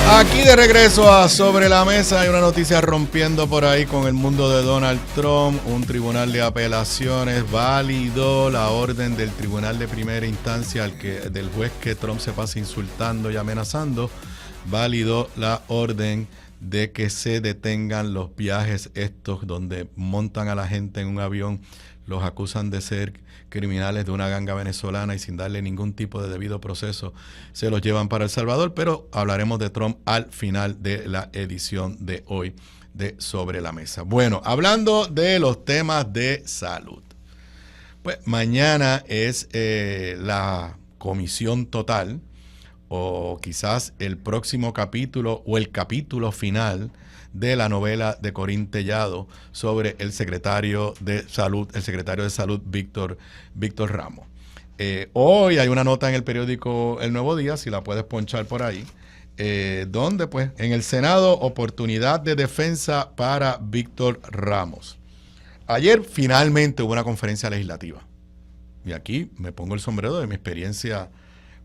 Aquí de regreso a Sobre la Mesa, hay una noticia rompiendo por ahí con el mundo de Donald Trump. Un tribunal de apelaciones validó la orden del tribunal de primera instancia del juez que Trump se pasa insultando y amenazando. Validó la orden de que se detengan los viajes estos donde montan a la gente en un avión, los acusan de ser criminales de una ganga venezolana y sin darle ningún tipo de debido proceso se los llevan para El Salvador, pero hablaremos de Trump al final de la edición de hoy de Sobre la Mesa. Bueno, hablando de los temas de salud, pues mañana es la comisión total o quizás el próximo capítulo o el capítulo final de la novela de Corín Tellado sobre el secretario de Salud, Víctor Ramos. Hoy hay una nota en el periódico El Nuevo Día, si la puedes ponchar por ahí, donde pues en el Senado oportunidad de defensa para Víctor Ramos. Ayer finalmente hubo una conferencia legislativa y aquí me pongo el sombrero de mi experiencia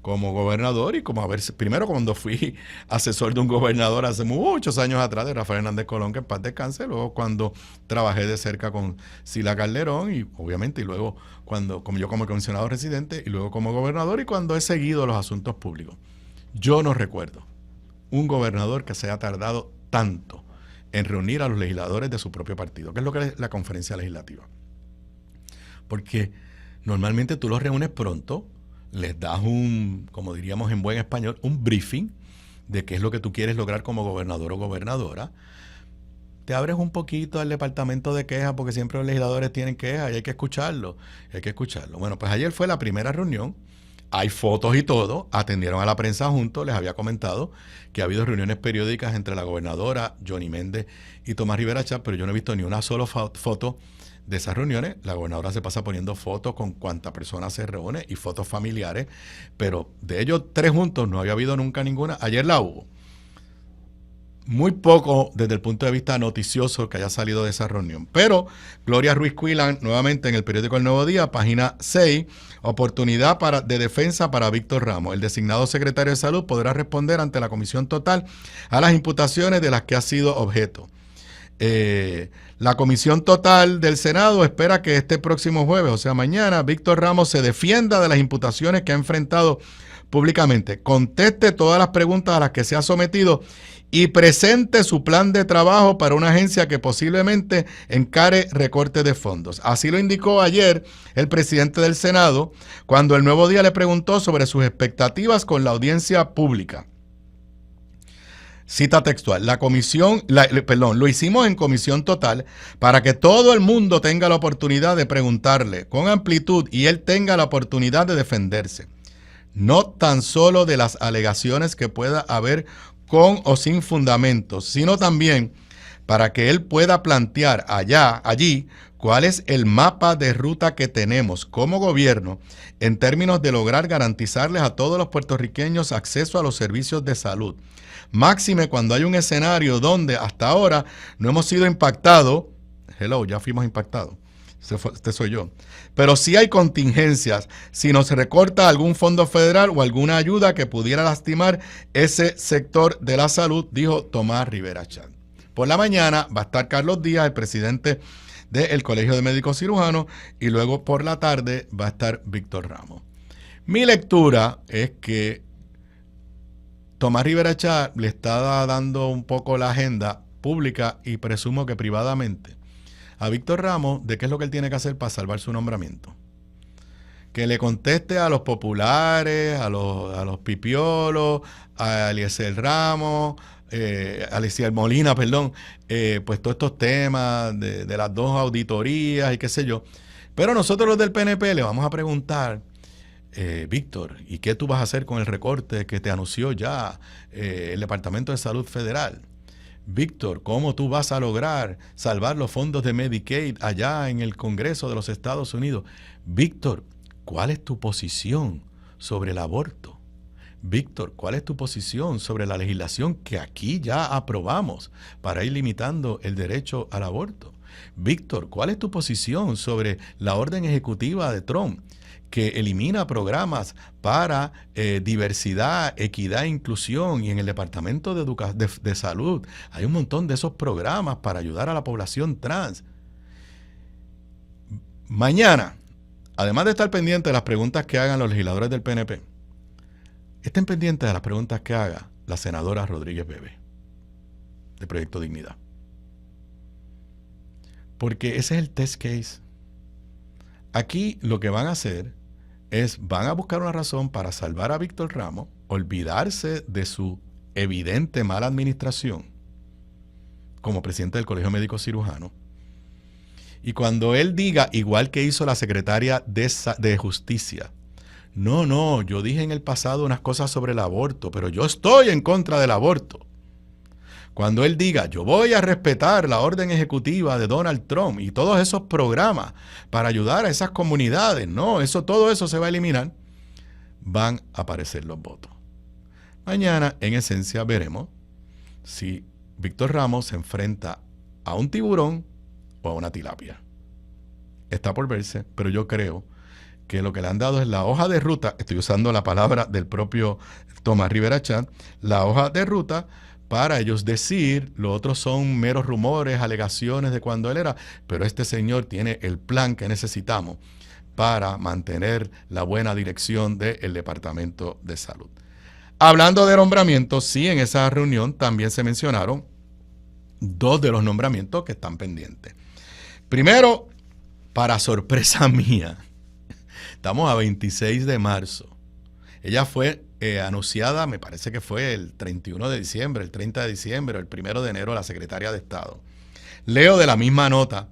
como gobernador y como primero cuando fui asesor de un gobernador hace muchos años atrás, de Rafael Hernández Colón, que en paz descanse, luego cuando trabajé de cerca con Sila Calderón y obviamente y luego como comisionado residente y luego como gobernador y cuando he seguido los asuntos públicos. Yo no recuerdo un gobernador que se haya tardado tanto en reunir a los legisladores de su propio partido, que es lo que es la conferencia legislativa. Porque normalmente tú los reúnes pronto, les das como diríamos en buen español, un briefing de qué es lo que tú quieres lograr como gobernador o gobernadora. Te abres un poquito al departamento de quejas porque siempre los legisladores tienen quejas y hay que escucharlo. Bueno, pues ayer fue la primera reunión. Hay fotos y todo. Atendieron a la prensa juntos. Les había comentado que ha habido reuniones periódicas entre la gobernadora, Johnny Méndez y Tomás Rivera Chatz, pero yo no he visto ni una sola foto de esas reuniones. La gobernadora se pasa poniendo fotos con cuánta persona se reúne y fotos familiares, pero de ellos tres juntos no había habido nunca ninguna. Ayer la hubo. Muy poco desde el punto de vista noticioso que haya salido de esa reunión. Pero Gloria Ruiz Cuilán, nuevamente en el periódico El Nuevo Día, página 6, oportunidad de defensa para Víctor Ramos. El designado secretario de Salud podrá responder ante la Comisión Total a las imputaciones de las que ha sido objeto. La Comisión Total del Senado espera que este próximo jueves, o sea mañana, Víctor Ramos se defienda de las imputaciones que ha enfrentado públicamente, conteste todas las preguntas a las que se ha sometido y presente su plan de trabajo para una agencia que posiblemente encare recortes de fondos. Así lo indicó ayer el presidente del Senado cuando El Nuevo Día le preguntó sobre sus expectativas con la audiencia pública. Cita textual, lo hicimos en comisión total para que todo el mundo tenga la oportunidad de preguntarle con amplitud y él tenga la oportunidad de defenderse. No tan solo de las alegaciones que pueda haber con o sin fundamentos, sino también para que él pueda plantear allí, cuál es el mapa de ruta que tenemos como gobierno en términos de lograr garantizarles a todos los puertorriqueños acceso a los servicios de salud. Máxime cuando hay un escenario donde hasta ahora no hemos sido impactados. Ya fuimos impactados. Este soy yo. Pero sí hay contingencias si nos recorta algún fondo federal o alguna ayuda que pudiera lastimar ese sector de la salud, dijo Tomás Rivera Chatz. Por la mañana va a estar Carlos Díaz, el presidente del Colegio de Médicos Cirujanos, y luego por la tarde va a estar Víctor Ramos. Mi lectura es que Tomás Rivera Chatz le está dando un poco la agenda pública y presumo que privadamente a Víctor Ramos de qué es lo que él tiene que hacer para salvar su nombramiento. Que le conteste a los populares, a los pipiolos, a Eliezer Ramos, a Eliezer Molina, pues todos estos temas de las dos auditorías y qué sé yo. Pero nosotros los del PNP le vamos a preguntar, Víctor, ¿y qué tú vas a hacer con el recorte que te anunció ya el Departamento de Salud Federal? Víctor, ¿cómo tú vas a lograr salvar los fondos de Medicaid allá en el Congreso de los Estados Unidos? Víctor, ¿cuál es tu posición sobre el aborto? Víctor, ¿cuál es tu posición sobre la legislación que aquí ya aprobamos para ir limitando el derecho al aborto? Víctor, ¿cuál es tu posición sobre la orden ejecutiva de Trump que elimina programas para diversidad, equidad e inclusión? Y en el Departamento de Salud hay un montón de esos programas para ayudar a la población trans. Mañana, además de estar pendiente de las preguntas que hagan los legisladores del PNP, estén pendientes de las preguntas que haga la senadora Rodríguez Bebe, de Proyecto Dignidad. Porque ese es el test case. Aquí lo que van a hacer van a buscar una razón para salvar a Víctor Ramos, olvidarse de su evidente mala administración como presidente del Colegio Médico Cirujano. Y cuando él diga, igual que hizo la secretaria de Justicia, No, yo dije en el pasado unas cosas sobre el aborto, pero yo estoy en contra del aborto. Cuando él diga, yo voy a respetar la orden ejecutiva de Donald Trump y todos esos programas para ayudar a esas comunidades, no, todo eso se va a eliminar, van a aparecer los votos. Mañana, en esencia, veremos si Víctor Ramos se enfrenta a un tiburón o a una tilapia. Está por verse, pero yo creo que lo que le han dado es la hoja de ruta, estoy usando la palabra del propio Tomás Rivera Chat, la hoja de ruta para ellos decir, lo otro son meros rumores, alegaciones de cuando él era, pero este señor tiene el plan que necesitamos para mantener la buena dirección del Departamento de Salud. Hablando de nombramientos, sí, en esa reunión también se mencionaron 2 de los nombramientos que están pendientes. Primero, para sorpresa mía, estamos a 26 de marzo. Ella fue anunciada, me parece que fue el 31 de diciembre, el 30 de diciembre, el 1 de enero, la secretaria de Estado. Leo de la misma nota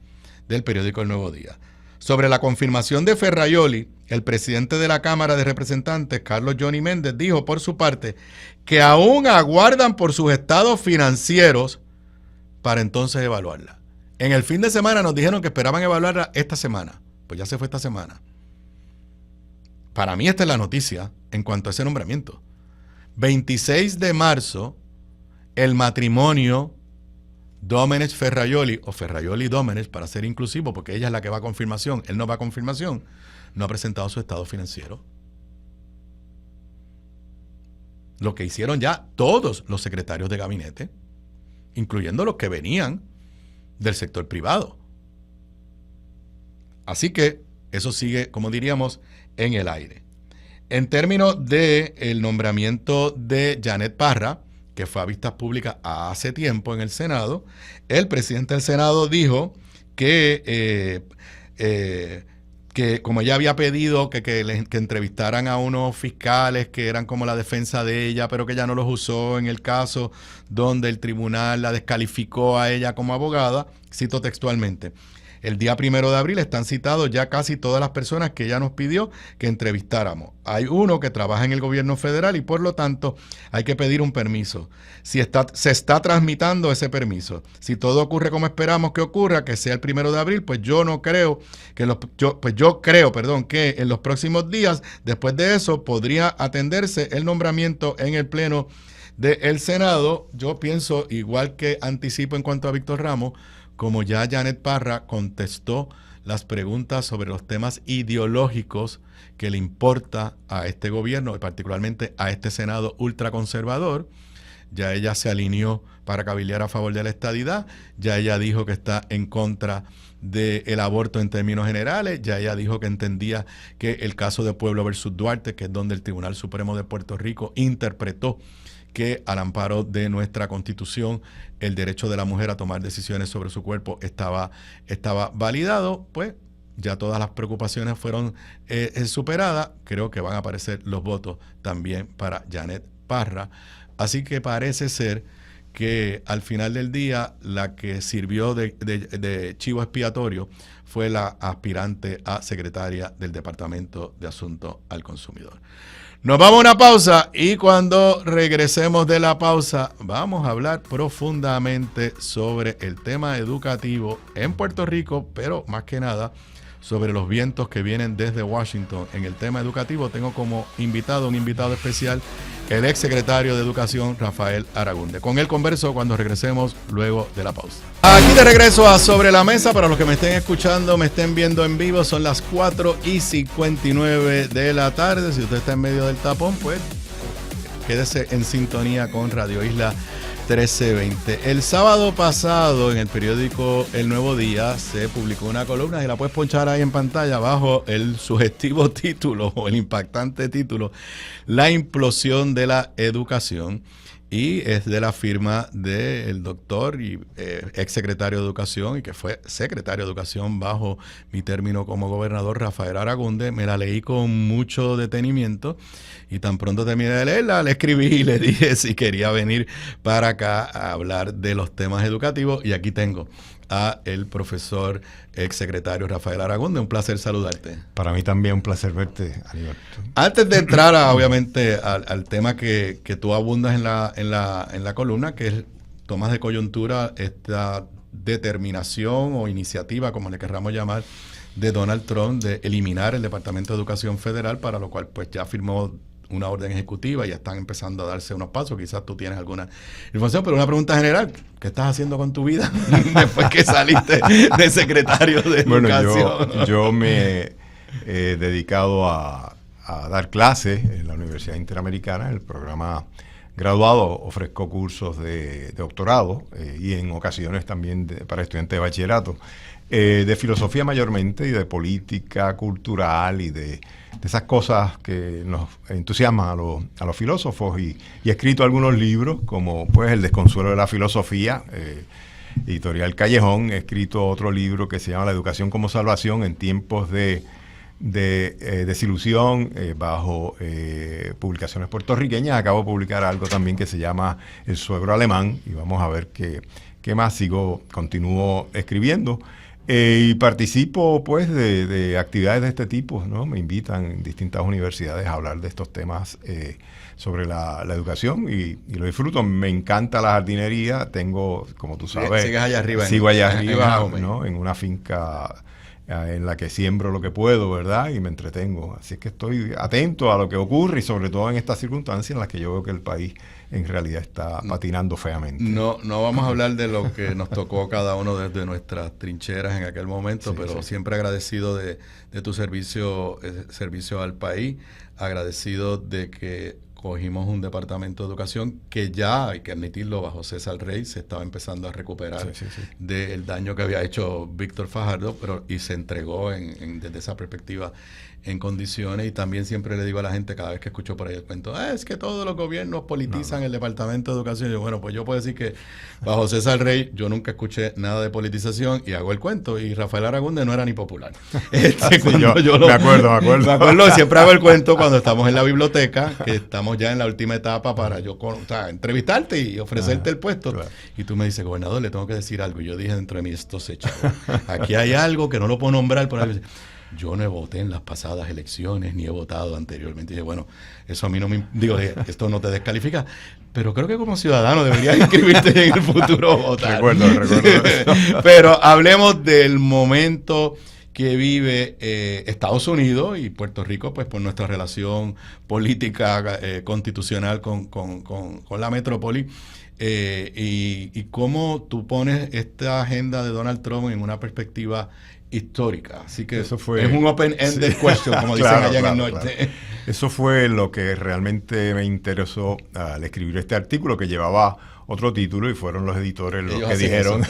del periódico El Nuevo Día. Sobre la confirmación de Ferraioli, el presidente de la Cámara de Representantes, Carlos Johnny Méndez, dijo por su parte que aún aguardan por sus estados financieros para entonces evaluarla. En el fin de semana nos dijeron que esperaban evaluarla esta semana. Pues ya se fue esta semana. Para mí esta es la noticia en cuanto a ese nombramiento. 26 de marzo, el matrimonio Domenech-Ferraioli, o Ferraioli-Domenech, para ser inclusivo, porque ella es la que va a confirmación, él no va a confirmación, no ha presentado su estado financiero. Lo que hicieron ya todos los secretarios de gabinete, incluyendo los que venían del sector privado. Así que eso sigue, como diríamos, en el aire. En términos del nombramiento de Janet Parra, que fue a vistas públicas hace tiempo en el Senado, el presidente del Senado dijo que como ella había pedido que entrevistaran a unos fiscales que eran como la defensa de ella, pero que ella no los usó en el caso donde el tribunal la descalificó a ella como abogada, cito textualmente: el día 1 de abril están citados ya casi todas las personas que ella nos pidió que entrevistáramos. Hay uno que trabaja en el gobierno federal y por lo tanto hay que pedir un permiso. Se está tramitando ese permiso. Si todo ocurre como esperamos que ocurra, que sea el 1 de abril, pues yo creo que en los próximos días, después de eso, podría atenderse el nombramiento en el Pleno del Senado. Yo pienso, igual que anticipo en cuanto a Víctor Ramos, como ya Janet Parra contestó las preguntas sobre los temas ideológicos que le importa a este gobierno y particularmente a este Senado ultraconservador, ya ella se alineó para cabildear a favor de la estadidad, ya ella dijo que está en contra del aborto en términos generales, ya ella dijo que entendía que el caso de Pueblo versus Duarte, que es donde el Tribunal Supremo de Puerto Rico interpretó que al amparo de nuestra Constitución el derecho de la mujer a tomar decisiones sobre su cuerpo estaba validado, pues ya todas las preocupaciones fueron superadas. Creo que van a aparecer los votos también para Janet Parra. Así que parece ser que al final del día la que sirvió de chivo expiatorio fue la aspirante a secretaria del Departamento de Asuntos al Consumidor. Nos vamos a una pausa y cuando regresemos de la pausa vamos a hablar profundamente sobre el tema educativo en Puerto Rico, pero más que nada sobre los vientos que vienen desde Washington. En el tema educativo tengo como invitado, un invitado especial, el exsecretario de Educación, Rafael Aragunde. Con él converso cuando regresemos luego de la pausa. Aquí de regreso a Sobre la Mesa. Para los que me estén escuchando, me estén viendo en vivo, son las 4:59 de la tarde. Si usted está en medio del tapón, pues quédese en sintonía con Radio Isla 1320. El sábado pasado en el periódico El Nuevo Día se publicó una columna y la puedes ponchar ahí en pantalla bajo el sugestivo título o el impactante título: La implosión de la educación, y es de la firma del doctor y exsecretario de Educación y que fue secretario de Educación bajo mi término como gobernador, Rafael Aragunde. Me la leí con mucho detenimiento y tan pronto terminé de leerla, le escribí y le dije si quería venir para acá a hablar de los temas educativos, y aquí tengo a el profesor exsecretario Rafael Aragunde. Un placer saludarte. Para mí también un placer verte, Aníbal. Antes de entrar obviamente al tema que tú abundas en la columna, que es tomas de coyuntura, esta determinación o iniciativa, como le querramos llamar, de Donald Trump de eliminar el Departamento de Educación Federal, para lo cual pues ya firmó una orden ejecutiva y ya están empezando a darse unos pasos. Quizás tú tienes alguna información, pero una pregunta general: ¿qué estás haciendo con tu vida después que saliste de secretario de Educación? Yo me he dedicado a dar clases en la Universidad Interamericana, en el programa graduado. Ofrezco cursos de doctorado y en ocasiones también para estudiantes de bachillerato, de filosofía mayormente, y de política cultural y de esas cosas que nos entusiasman a los filósofos, y he escrito algunos libros, como pues El desconsuelo de la filosofía, editorial Callejón. He escrito otro libro que se llama La educación como salvación en tiempos de desilusión, bajo publicaciones puertorriqueñas. Acabo de publicar algo también que se llama El suegro alemán, y vamos a ver qué más continúo escribiendo. Y participo pues de actividades de este tipo, ¿no? Me invitan en distintas universidades a hablar de estos temas sobre la educación, y lo disfruto. Me encanta la jardinería. Tengo, como tú sabes, ¿Sigues allá arriba? Sigo allá arriba, ¿no? En una finca en la que siembro lo que puedo, ¿verdad? Y me entretengo. Así es que estoy atento a lo que ocurre, y sobre todo en estas circunstancias en las que yo veo que el país en realidad está patinando feamente. No vamos a hablar de lo que nos tocó cada uno desde nuestras trincheras en aquel momento, pero siempre agradecido de tu servicio al país, agradecido de que cogimos un departamento de educación que ya, hay que admitirlo, bajo César Rey se estaba empezando a recuperar del daño que había hecho Víctor Fajardo, y se entregó desde esa perspectiva en condiciones. Y también siempre le digo a la gente, cada vez que escucho por ahí el cuento, es que todos los gobiernos politizan el Departamento de Educación. Y yo, bueno, pues yo puedo decir que bajo César Rey yo nunca escuché nada de politización, y hago el cuento, y Rafael Aragunde no era ni popular. Me acuerdo, siempre hago el cuento cuando estamos en la biblioteca, que estamos ya en la última etapa para entrevistarte y ofrecerte el puesto. Claro. Y tú me dices, gobernador, le tengo que decir algo. Y yo dije dentro de mí, esto se echa. Aquí hay algo que no lo puedo nombrar por ahí. Yo no voté en las pasadas elecciones, ni he votado anteriormente. Y dije, bueno, eso a mí no me... esto no te descalifica, pero creo que como ciudadano deberías inscribirte en el futuro votar. Recuerdo. Pero hablemos del momento que vive Estados Unidos y Puerto Rico, pues por nuestra relación política constitucional con la metrópoli. Y cómo tú pones esta agenda de Donald Trump en una perspectiva histórica. Así que es un open-ended question, como dicen allá en el norte. Claro. Eso fue lo que realmente me interesó al escribir este artículo, que llevaba otro título, y fueron los editores los que dijeron...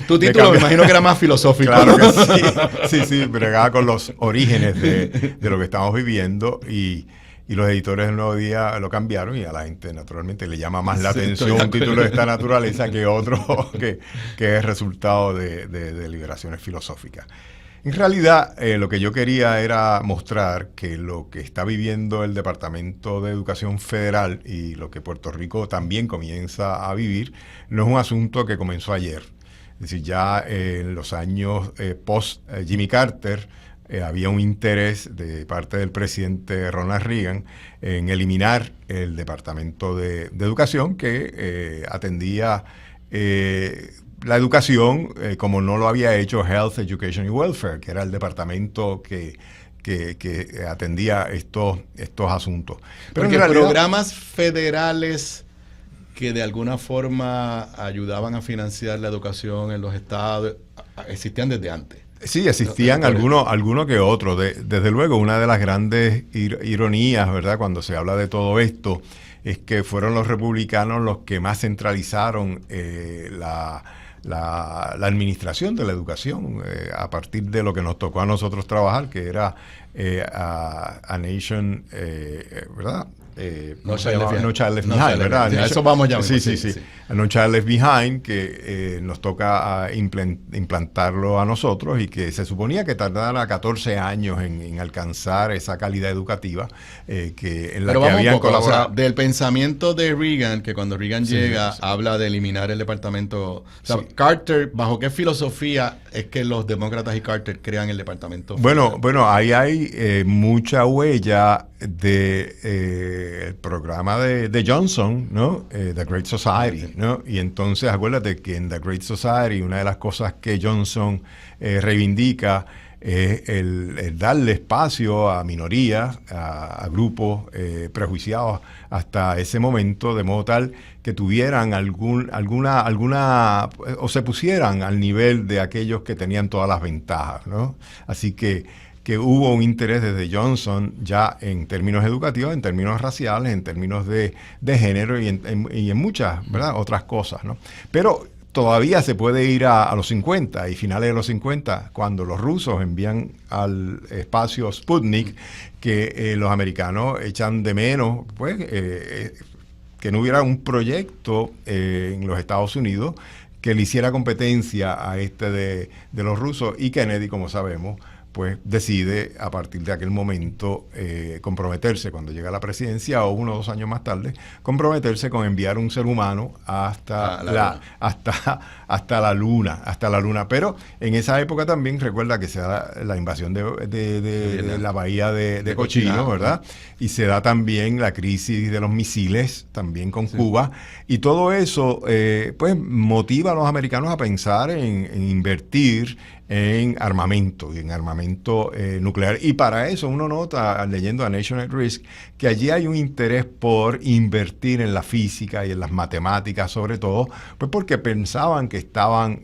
Tu título me imagino que era más filosófico. Claro que sí, bregaba con los orígenes de lo que estamos viviendo, y los editores del Nuevo Día lo cambiaron, y a la gente naturalmente le llama más la atención un título de esta naturaleza que otro que es resultado de deliberaciones filosóficas. En realidad, lo que yo quería era mostrar que lo que está viviendo el Departamento de Educación Federal, y lo que Puerto Rico también comienza a vivir, no es un asunto que comenzó ayer. Es decir, ya en los años post Jimmy Carter, había un interés de parte del presidente Ronald Reagan en eliminar el Departamento de Educación, que atendía la educación como no lo había hecho Health, Education y Welfare, que era el departamento que atendía estos asuntos. Pero en realidad, programas federales que de alguna forma ayudaban a financiar la educación en los estados existían desde antes. Sí, existían algunos que otros. Desde luego, una de las grandes ironías, ¿verdad?, cuando se habla de todo esto, es que fueron los republicanos los que más centralizaron la administración de la educación, a partir de lo que nos tocó a nosotros trabajar, que era a Nation, ¿verdad?, No Child Left Behind, ¿verdad? Sí, a eso vamos ya. Sí. No Child Left Behind, que nos toca implantarlo a nosotros y que se suponía que tardara 14 años en alcanzar esa calidad educativa en la que habían colaborado. O sea, del pensamiento de Reagan, que cuando Reagan llega habla de eliminar el departamento. O sea, Carter, ¿bajo qué filosofía es que los demócratas y Carter crean el departamento? Bueno, ahí hay mucha huella el programa de Johnson, ¿no? The Great Society, ¿no? Y entonces acuérdate que en The Great Society una de las cosas que Johnson reivindica es el darle espacio a minorías, a grupos prejuiciados hasta ese momento, de modo tal que tuvieran alguna o se pusieran al nivel de aquellos que tenían todas las ventajas, ¿no? Así que hubo un interés desde Johnson ya en términos educativos, en términos raciales, en términos de género y en muchas, ¿verdad?, otras cosas, ¿no? Pero todavía se puede ir a los 50 y finales de los 50, cuando los rusos envían al espacio Sputnik, que los americanos echan de menos, pues, que no hubiera un proyecto en los Estados Unidos que le hiciera competencia a de los rusos, y Kennedy, como sabemos, pues decide a partir de aquel momento comprometerse cuando llega a la presidencia, o 1 o 2 años más tarde, comprometerse con enviar un ser humano hasta la luna. Pero en esa época también recuerda que se da la invasión de la bahía de Cochino, ¿verdad? Y se da también la crisis de los misiles, también con Cuba, y todo eso pues motiva a los americanos a pensar en invertir en armamento nuclear. Y para eso uno nota, leyendo A Nation at Risk, que allí hay un interés por invertir en la física y en las matemáticas, sobre todo, pues porque pensaban que estaban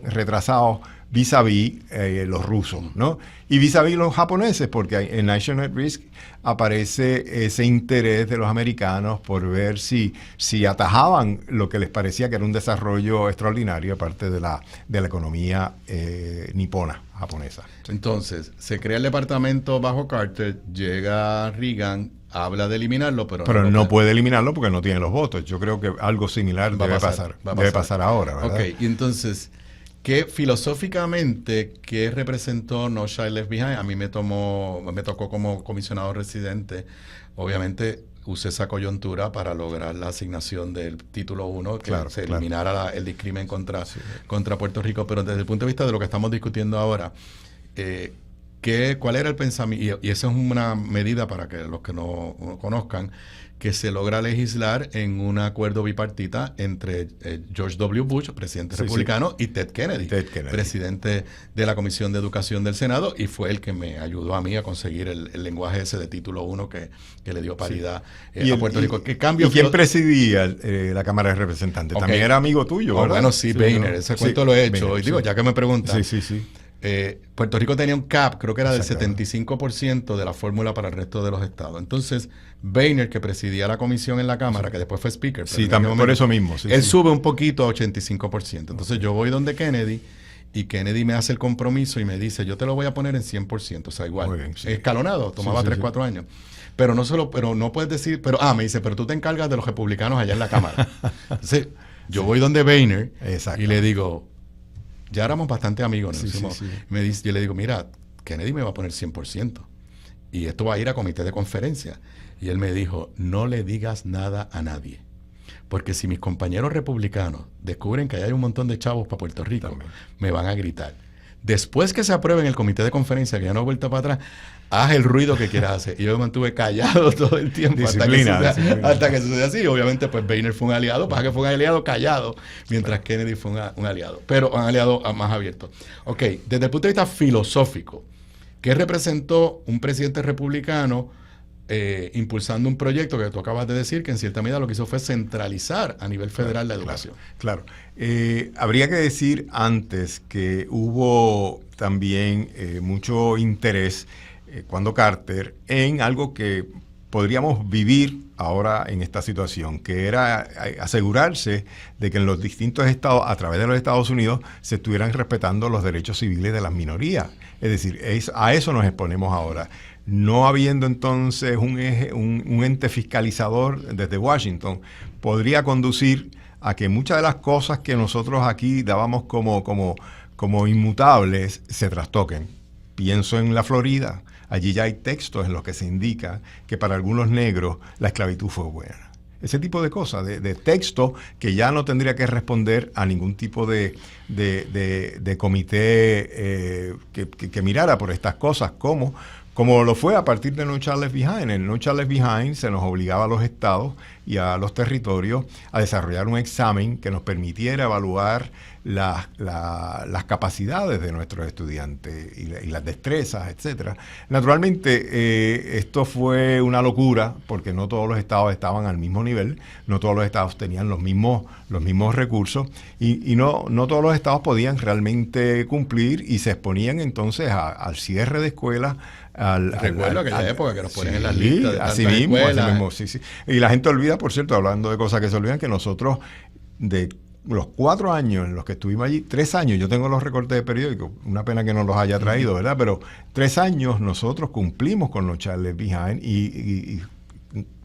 retrasados vis-a-vis los rusos, ¿no? Y vis-a-vis los japoneses, porque en Nation at Risk aparece ese interés de los americanos por ver si atajaban lo que les parecía que era un desarrollo extraordinario, aparte de la economía nipona, japonesa. Entonces, se crea el departamento bajo Carter, llega Reagan, habla de eliminarlo, pero no puede eliminarlo porque no tiene los votos. Yo creo que algo similar debe pasar ahora, ¿verdad? Ok, y entonces, ¿qué filosóficamente qué representó No Child Left Behind? A mí me tocó como comisionado residente, obviamente usé esa coyuntura para lograr la asignación del título 1, que se eliminara el discrimen contra Puerto Rico, pero desde el punto de vista de lo que estamos discutiendo ahora, ¿cuál era el pensamiento? Y esa es una medida para que los que no conozcan, que se logra legislar en un acuerdo bipartita entre George W. Bush, presidente republicano, y Ted Kennedy, presidente de la Comisión de Educación del Senado, y fue el que me ayudó a mí a conseguir el lenguaje ese de título 1 que le dio paridad a Puerto Rico. ¿Qué cambio? ¿Y quién presidía la Cámara de Representantes? También era amigo tuyo, ¿verdad? Bueno, sí, Boehner, ese cuento lo he hecho. Boehner, y digo, ya que me preguntan. Puerto Rico tenía un cap, creo que era del 75% de la fórmula para el resto de los estados. Entonces, Boehner, que presidía la comisión en la Cámara, que después fue speaker. Sí, también por eso mismo. Él sube un poquito a 85%. Entonces, yo voy donde Kennedy, y Kennedy me hace el compromiso y me dice, yo te lo voy a poner en 100%. O sea, igual, bien, escalonado, tomaba 3-4 años. Pero no puedes decir, me dice, pero tú te encargas de los republicanos allá en la Cámara. Entonces, yo voy donde Boehner y le digo, ya éramos bastante amigos, ¿no? Yo le digo, mira, Kennedy me va a poner 100%. Y esto va a ir a comité de conferencia. Y él me dijo, no le digas nada a nadie. Porque si mis compañeros republicanos descubren que hay un montón de chavos para Puerto Rico, me van a gritar. Después que se apruebe en el comité de conferencia, que ya no he vuelto para atrás, haz el ruido que quieras hacer. Y yo me mantuve callado todo el tiempo hasta que suceda así. Obviamente, pues Boehner fue un aliado, pasa que fue un aliado callado, mientras Kennedy fue un aliado, pero un aliado más abierto. Ok, desde el punto de vista filosófico, ¿qué representó un presidente republicano impulsando un proyecto que tú acabas de decir, que en cierta medida lo que hizo fue centralizar a nivel federal la educación? Claro. Habría que decir antes que hubo también mucho interés cuando Carter en algo que podríamos vivir ahora en esta situación, que era asegurarse de que en los distintos estados, a través de los Estados Unidos, se estuvieran respetando los derechos civiles de las minorías. Es decir, a eso nos exponemos ahora. no habiendo entonces un ente fiscalizador desde Washington, podría conducir a que muchas de las cosas que nosotros aquí dábamos como inmutables se trastoquen. Pienso en la Florida. Allí ya hay textos en los que se indica que para algunos negros la esclavitud fue buena. Ese tipo de cosas, de texto que ya no tendría que responder a ningún tipo de comité que mirara por estas cosas, como lo fue a partir de No Child Left Behind. En No Child Left Behind se nos obligaba a los estados y a los territorios a desarrollar un examen que nos permitiera evaluar las capacidades de nuestros estudiantes y las destrezas, etcétera. Naturalmente, esto fue una locura porque no todos los estados estaban al mismo nivel, no todos los estados tenían los mismos recursos y no todos los estados podían realmente cumplir y se exponían entonces al cierre de escuelas. Recuerdo aquella época que nos ponen en las listas de así mismo, sí. Y la gente olvida, por cierto, hablando de cosas que se olvidan, que nosotros de los 4 años en los que estuvimos allí, 3 años, yo tengo los recortes de periódico, una pena que no los haya traído, ¿verdad? Pero 3 años nosotros cumplimos con No Child Left Behind y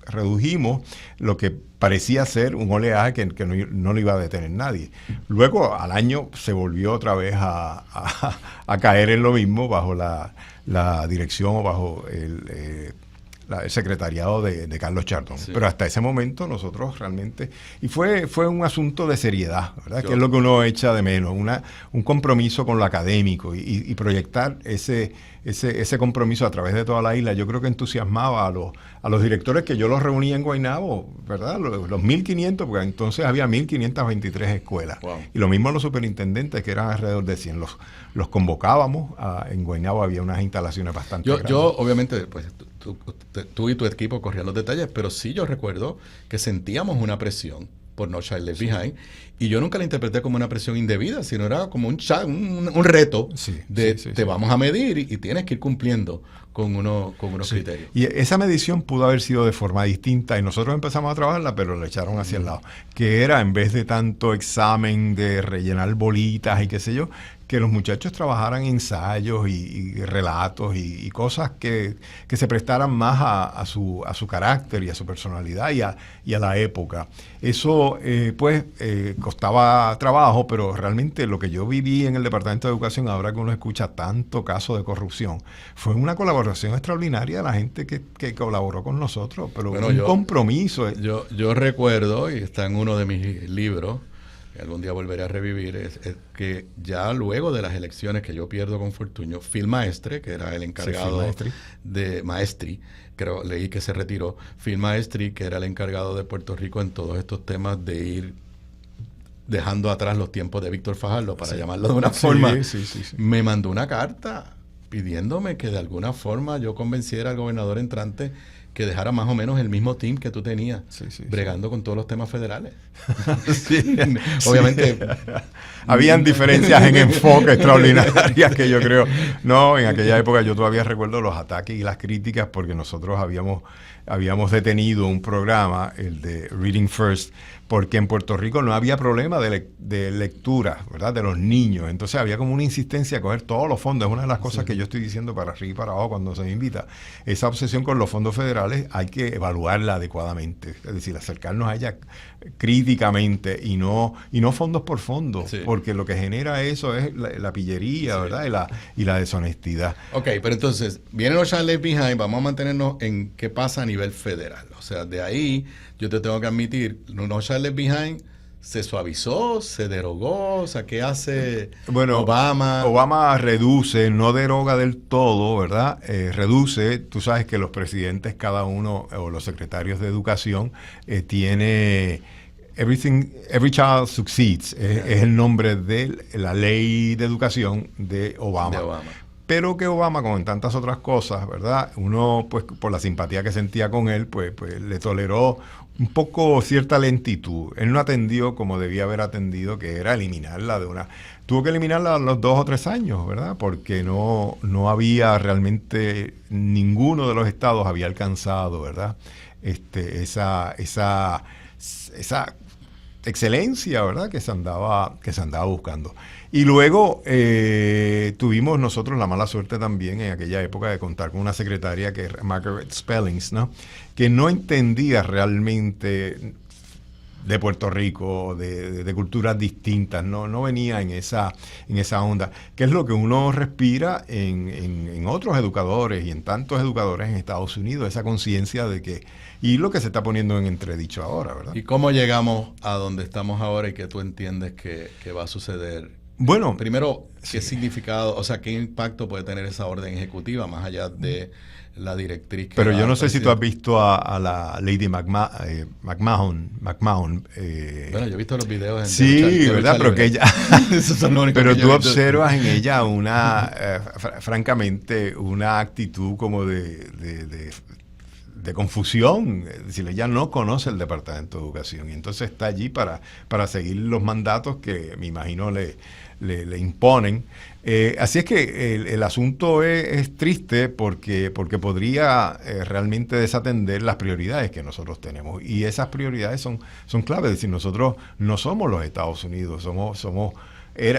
redujimos lo que parecía ser un oleaje que no lo iba a detener nadie. Luego, al año, se volvió otra vez a caer en lo mismo bajo la dirección o bajo el secretariado de Carlos Chardon. Sí. Pero hasta ese momento nosotros realmente... Y fue un asunto de seriedad, ¿verdad? Que es lo que uno echa de menos, un compromiso con lo académico y proyectar ese compromiso a través de toda la isla. Yo creo que entusiasmaba a los directores que yo los reuní en Guaynabo, ¿verdad? Los 1.500, porque entonces había 1.523 escuelas. Wow. Y lo mismo los superintendentes, que eran alrededor de 100. Los convocábamos. En Guaynabo había unas instalaciones bastante grandes. Yo obviamente, pues tú y tu equipo corrían los detalles, pero sí yo recuerdo que sentíamos una presión por No Child Left Behind, y yo nunca la interpreté como una presión indebida, sino era como un reto te vamos a medir y tienes que ir cumpliendo con unos criterios. Y esa medición pudo haber sido de forma distinta y nosotros empezamos a trabajarla, pero la echaron hacia el lado, que era, en vez de tanto examen de rellenar bolitas y qué sé yo, que los muchachos trabajaran ensayos y relatos y cosas que se prestaran más a su carácter y a su personalidad y a la época. Eso costaba trabajo, pero realmente lo que yo viví en el Departamento de Educación, ahora que uno escucha tanto caso de corrupción, fue una colaboración extraordinaria de la gente que colaboró con nosotros, pero compromiso. Yo recuerdo, y está en uno de mis libros, que algún día volveré a revivir, es que ya luego de las elecciones que yo pierdo con Fortuño, Phil Maestre, que era el encargado de Maestri, creo, leí que se retiró, Phil Maestri, que era el encargado de Puerto Rico en todos estos temas de ir dejando atrás los tiempos de Víctor Fajardo, para llamarlo de una forma, me mandó una carta pidiéndome que de alguna forma yo convenciera al gobernador entrante que dejara más o menos el mismo team que tú tenías, bregando con todos los temas federales. Obviamente... Habían diferencias en enfoque extraordinarias que yo creo... No, en aquella época yo todavía recuerdo los ataques y las críticas, porque nosotros habíamos detenido un programa, el de Reading First, porque en Puerto Rico no había problema de lectura, ¿verdad?, de los niños. Entonces había como una insistencia a coger todos los fondos. Es una de las cosas que yo estoy diciendo para arriba y para abajo cuando se me invita. Esa obsesión con los fondos federales hay que evaluarla adecuadamente, es decir, acercarnos a ella críticamente y no fondos por fondos, porque lo que genera eso es la pillería, ¿verdad?, y la deshonestidad. Ok, pero entonces, viene No Child Left Behind, vamos a mantenernos en qué pasa a nivel federal. O sea, de ahí yo te tengo que admitir, No Child Left Behind se suavizó, se derogó, o sea, ¿qué hace Obama? Obama reduce, no deroga del todo, ¿verdad? Reduce. Tú sabes que los presidentes, cada uno, o los secretarios de educación, tiene... Every Child Succeeds, es el nombre de la ley de educación de Obama. Pero que Obama, como en tantas otras cosas, ¿verdad?, uno, pues por la simpatía que sentía con él, pues le toleró un poco cierta lentitud. Él no atendió como debía haber atendido, que era eliminarla tuvo que eliminarla a los 2 o 3 años, ¿verdad?, porque no había realmente, ninguno de los estados había alcanzado, ¿verdad?, esa excelencia, ¿verdad?, que se andaba buscando. Y luego tuvimos nosotros la mala suerte también en aquella época de contar con una secretaria que era Margaret Spellings, ¿no?, que no entendía realmente de Puerto Rico, de culturas distintas, no venía en esa onda, que es lo que uno respira en otros educadores y en tantos educadores en Estados Unidos, esa conciencia de que, y lo que se está poniendo en entredicho ahora, ¿verdad? ¿Y cómo llegamos a donde estamos ahora y que tú entiendes que va a suceder? Bueno, primero, ¿qué significado, o sea, qué impacto puede tener esa orden ejecutiva más allá de la directriz que pero yo no sé si tú has visto a la Lady McMahon. Bueno, yo he visto los videos en sí, ¿verdad? Pero que ella esos son los únicos pero que tú yo he visto. observas en ella francamente una actitud como de confusión. Es decir, ella no conoce el Departamento de Educación y entonces está allí para seguir los mandatos que me imagino le imponen. Así es que el asunto es triste porque podría realmente desatender las prioridades que nosotros tenemos. Y esas prioridades son claves. Es decir, nosotros no somos los Estados Unidos,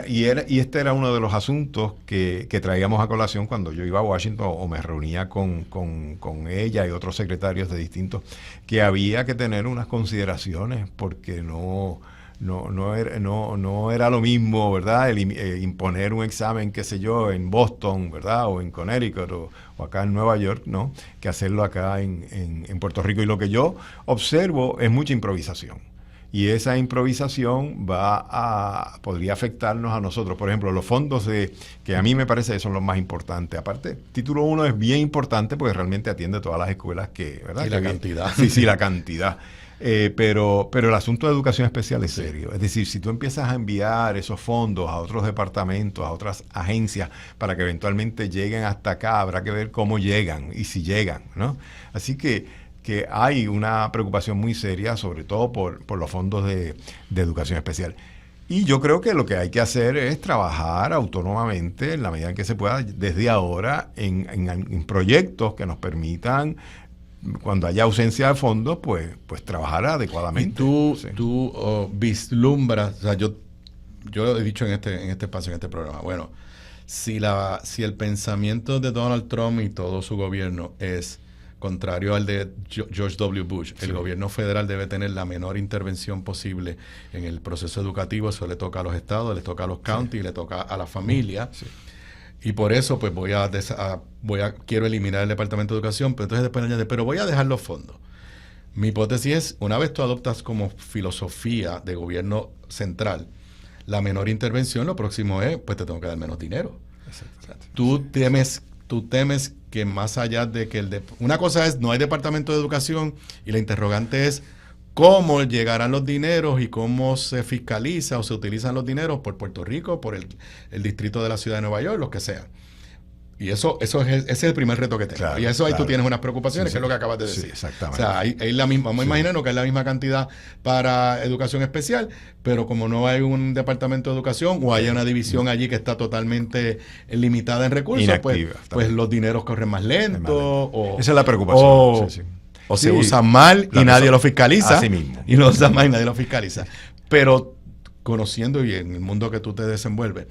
y este era uno de los asuntos que traíamos a colación cuando yo iba a Washington o me reunía con ella y otros secretarios de distintos, que había que tener unas consideraciones porque no era lo mismo, ¿verdad?, imponer un examen, qué sé yo, en Boston, ¿verdad?, o en Connecticut o acá en Nueva York, ¿no?, que hacerlo acá en Puerto Rico. Y lo que yo observo es mucha improvisación. Y esa improvisación podría afectarnos a nosotros. Por ejemplo, los fondos que a mí me parece que son los más importantes. Aparte, Título 1 es bien importante porque realmente atiende todas las escuelas ¿verdad? Y la cantidad. Sí, la cantidad. Pero el asunto de educación especial es serio. Es decir, si tú empiezas a enviar esos fondos a otros departamentos, a otras agencias, para que eventualmente lleguen hasta acá, habrá que ver cómo llegan y si llegan, ¿no? Así que hay una preocupación muy seria, sobre todo por los fondos de educación especial. Y yo creo que lo que hay que hacer es trabajar autónomamente, en la medida en que se pueda, desde ahora, en proyectos que nos permitan, cuando haya ausencia de fondos, pues trabajar adecuadamente. Y tú vislumbras, o sea, yo lo he dicho en este espacio, en este programa, bueno, si el pensamiento de Donald Trump y todo su gobierno es contrario al de George W. Bush, el gobierno federal debe tener la menor intervención posible en el proceso educativo. Eso le toca a los estados, le toca a los counties, le toca a la familia. Sí. Y por eso pues quiero eliminar el Departamento de Educación, pero entonces después añade, pero voy a dejar los fondos. Mi hipótesis es, una vez tú adoptas como filosofía de gobierno central la menor intervención, lo próximo es, pues te tengo que dar menos dinero. Tú temes que más allá de que una cosa es, no hay Departamento de Educación, y la interrogante es cómo llegarán los dineros y cómo se fiscaliza o se utilizan los dineros por Puerto Rico, por el distrito de la ciudad de Nueva York, los que sean. Y ese es el primer reto que tengo. Claro, y eso ahí tú tienes unas preocupaciones, que es lo que acabas de decir. Sí, exactamente. O sea, hay la misma, vamos a imaginarnos que es la misma cantidad para educación especial, pero como no hay un departamento de educación o hay una división allí que está totalmente limitada en recursos, inactiva, pues los dineros corren más lento. Esa es la preocupación. O se usan mal y nadie lo fiscaliza. Así mismo. Y lo usan mal y nadie lo fiscaliza. Pero conociendo y en el mundo que tú te desenvuelves,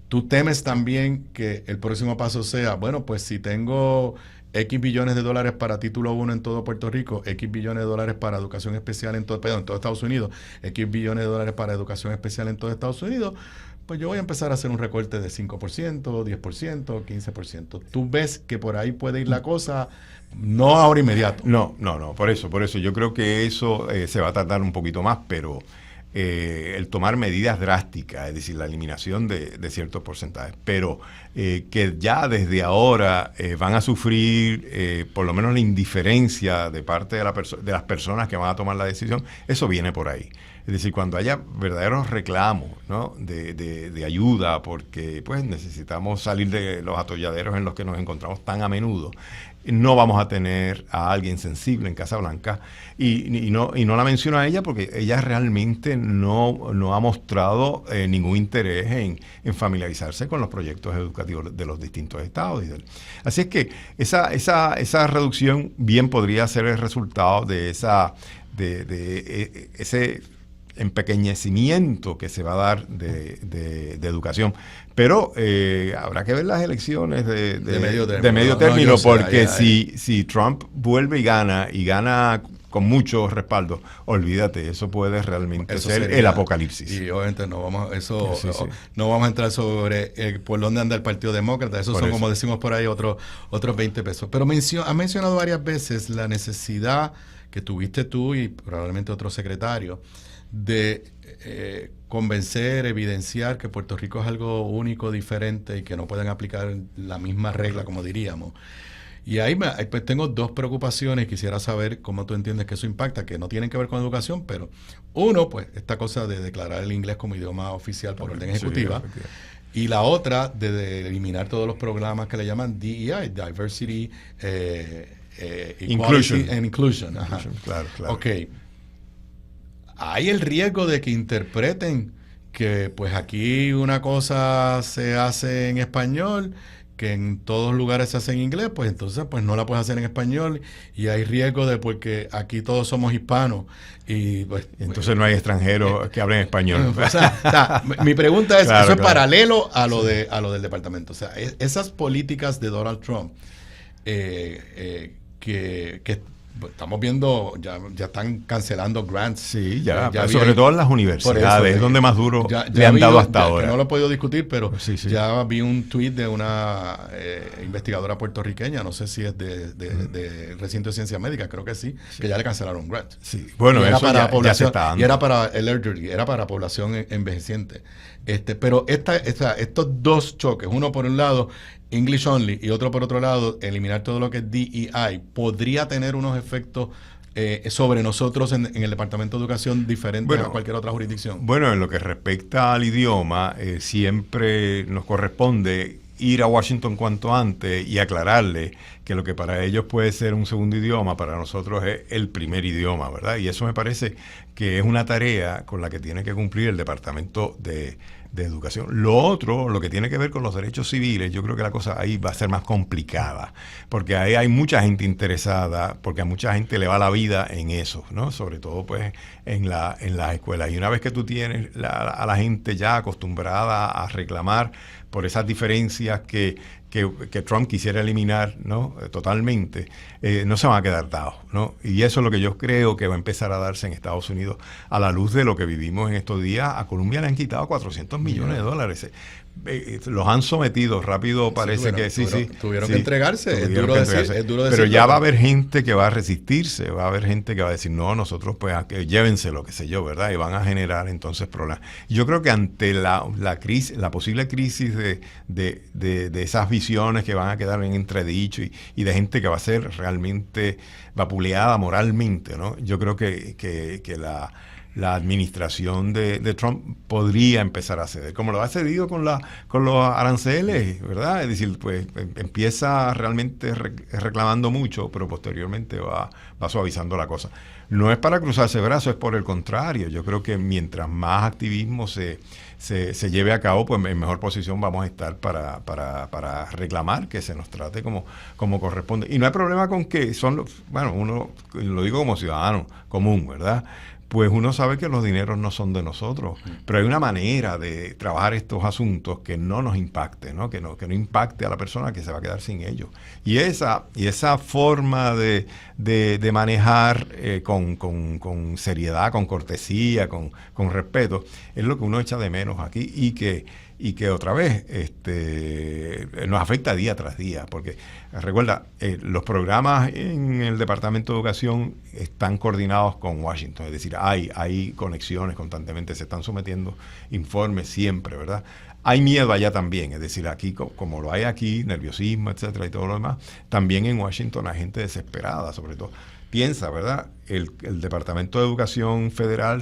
tú temes también que el próximo paso sea, bueno, pues si tengo X billones de dólares para Título 1 en todo Puerto Rico, X billones de dólares para educación especial en todo Estados Unidos, X billones de dólares para educación especial en todo Estados Unidos, pues yo voy a empezar a hacer un recorte de 5%, 10%, 15%. ¿Tú ves que por ahí puede ir la cosa? No ahora inmediato. No, por eso yo creo que eso se va a tardar un poquito más, pero el tomar medidas drásticas, es decir, la eliminación de ciertos porcentajes, pero que ya desde ahora van a sufrir por lo menos la indiferencia de parte de las personas que van a tomar la decisión, eso viene por ahí. Es decir, cuando haya verdaderos reclamos, ¿no?, de ayuda, porque pues necesitamos salir de los atolladeros en los que nos encontramos tan a menudo, no vamos a tener a alguien sensible en Casa Blanca, y no la menciono a ella porque ella realmente no ha mostrado ningún interés en familiarizarse con los proyectos educativos de los distintos estados. Así es que esa reducción bien podría ser el resultado de ese empequeñecimiento que se va a dar de educación. Pero habrá que ver las elecciones de medio término, porque si Trump vuelve y gana con mucho respaldo, olvídate, eso puede realmente ser el apocalipsis. Y obviamente no vamos a entrar sobre por dónde anda el Partido Demócrata, eso son, como decimos por ahí, otros 20 pesos. Pero has mencionado varias veces la necesidad que tuviste tú y probablemente otro secretario de convencer, evidenciar que Puerto Rico es algo único, diferente y que no pueden aplicar la misma regla, como diríamos. Y ahí pues tengo dos preocupaciones. Quisiera saber cómo tú entiendes que eso impacta, que no tienen que ver con educación, pero uno, pues esta cosa de declarar el inglés como idioma oficial por orden ejecutiva, y la otra de eliminar todos los programas que le llaman DEI, Diversity, Inclusion. and Inclusion. Ajá. Claro. Ok. Hay el riesgo de que interpreten que pues aquí una cosa se hace en español, que en todos lugares se hace en inglés, pues entonces pues no la puedes hacer en español, y hay riesgo de porque aquí todos somos hispanos y pues entonces no hay extranjeros que hablen español. O sea, mi pregunta es, eso es paralelo a lo del departamento. O sea, esas políticas de Donald Trump que estamos viendo, ya están cancelando grants. Sí, ya sobre todo en las universidades, es donde más duro le han dado hasta ahora. Que no lo he podido discutir, pero ya vi un tuit de una investigadora puertorriqueña, no sé si es de recinto de ciencia médica, creo que sí, que ya le cancelaron grants. Sí, bueno, eso ya se está dando. Y era para el elderly, era para población envejeciente. Pero estos dos choques, uno por un lado English only y otro por otro lado eliminar todo lo que es DEI, podría tener unos efectos sobre nosotros en el Departamento de Educación diferentes a cualquier otra jurisdicción. Bueno, en lo que respecta al idioma, siempre nos corresponde ir a Washington cuanto antes y aclararle que lo que para ellos puede ser un segundo idioma, para nosotros es el primer idioma, ¿verdad? Y eso me parece que es una tarea con la que tiene que cumplir el Departamento de Educación. Lo otro, lo que tiene que ver con los derechos civiles, yo creo que la cosa ahí va a ser más complicada, porque ahí hay mucha gente interesada, porque a mucha gente le va la vida en eso, ¿no? Sobre todo pues en las escuelas. Y una vez que tú tienes a la gente ya acostumbrada a reclamar por esas diferencias que Trump quisiera eliminar, ¿no? Totalmente, no se van a quedar dados, ¿no? Y eso es lo que yo creo que va a empezar a darse en Estados Unidos a la luz de lo que vivimos en estos días. A Colombia le han quitado $400 millones. Los han sometido rápido, parece tuvieron que entregarse. Es duro decir. Pero ya va a haber gente que va a resistirse, va a haber gente que va a decir, no, nosotros pues llévenselo, qué sé yo, ¿verdad? Y van a generar entonces problemas. Yo creo que ante la posible crisis de esas visiones que van a quedar en entredicho y de gente que va a ser realmente vapuleada moralmente, ¿no? Yo creo que la administración de Trump podría empezar a ceder, como lo ha cedido con los aranceles, ¿verdad? Es decir, pues empieza realmente reclamando mucho, pero posteriormente va suavizando la cosa. No es para cruzarse brazos, es por el contrario. Yo creo que mientras más activismo se lleve a cabo, pues en mejor posición vamos a estar para reclamar que se nos trate como corresponde. Y no hay problema con que uno lo digo como ciudadano común, ¿verdad? Pues uno sabe que los dineros no son de nosotros, pero hay una manera de trabajar estos asuntos que no nos impacte, ¿no? Que no impacte a la persona que se va a quedar sin ellos. Y esa forma de manejar con seriedad, con cortesía, con respeto, es lo que uno echa de menos aquí y que otra vez nos afecta día tras día, porque recuerda, los programas en el Departamento de Educación están coordinados con Washington, es decir, hay conexiones constantemente, se están sometiendo informes siempre, ¿verdad? Hay miedo allá también, es decir, aquí como lo hay aquí, nerviosismo, etcétera, y todo lo demás, también en Washington hay gente desesperada, sobre todo. Piensa, ¿verdad? El Departamento de Educación Federal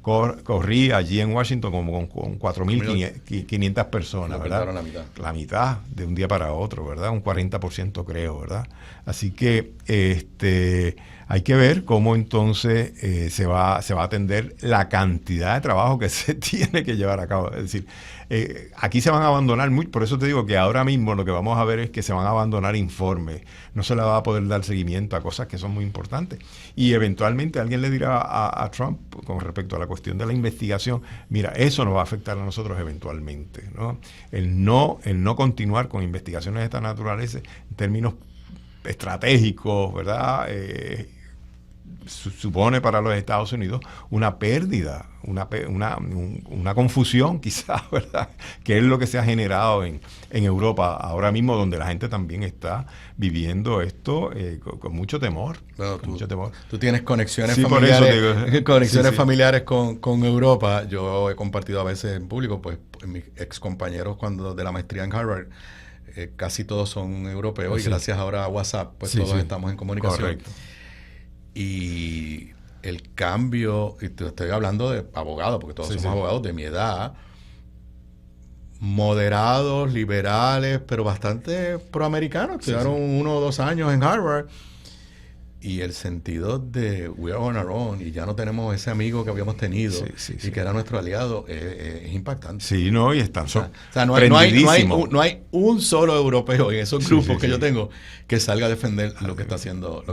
corría allí en Washington como con 4.500 personas, ¿verdad? La mitad de un día para otro, ¿verdad? Un 40% creo, ¿verdad? Así que hay que ver cómo entonces se va a atender la cantidad de trabajo que se tiene que llevar a cabo. Es decir, aquí se van a abandonar mucho, por eso te digo que ahora mismo lo que vamos a ver es que se van a abandonar informes, no se le va a poder dar seguimiento a cosas que son muy importantes. Y eventualmente alguien le dirá a Trump con respecto a la cuestión de la investigación, mira, eso nos va a afectar a nosotros eventualmente, ¿no? El no continuar con investigaciones de esta naturaleza en términos estratégicos, ¿verdad? Supone para los Estados Unidos una pérdida, una confusión quizás, ¿verdad? Que es lo que se ha generado en Europa ahora mismo, donde la gente también está viviendo esto con mucho temor. Bueno, mucho temor. Tú tienes conexiones sí, familiares, conexiones sí. familiares con Europa. Yo he compartido a veces en público, pues mis ex compañeros cuando de la maestría en Harvard, casi todos son europeos, y gracias ahora a WhatsApp, pues todos estamos en comunicación. Correcto. Y el cambio, y te estoy hablando de abogados, porque todos somos abogados de mi edad, moderados, liberales, pero bastante proamericanos. Estudiaron 1 o 2 años en Harvard. Y el sentido de we are on our own, y ya no tenemos ese amigo que habíamos tenido y que era nuestro aliado, es impactante. Sí, no, y están no hay un solo europeo en esos grupos que yo tengo que salga a defender lo que está haciendo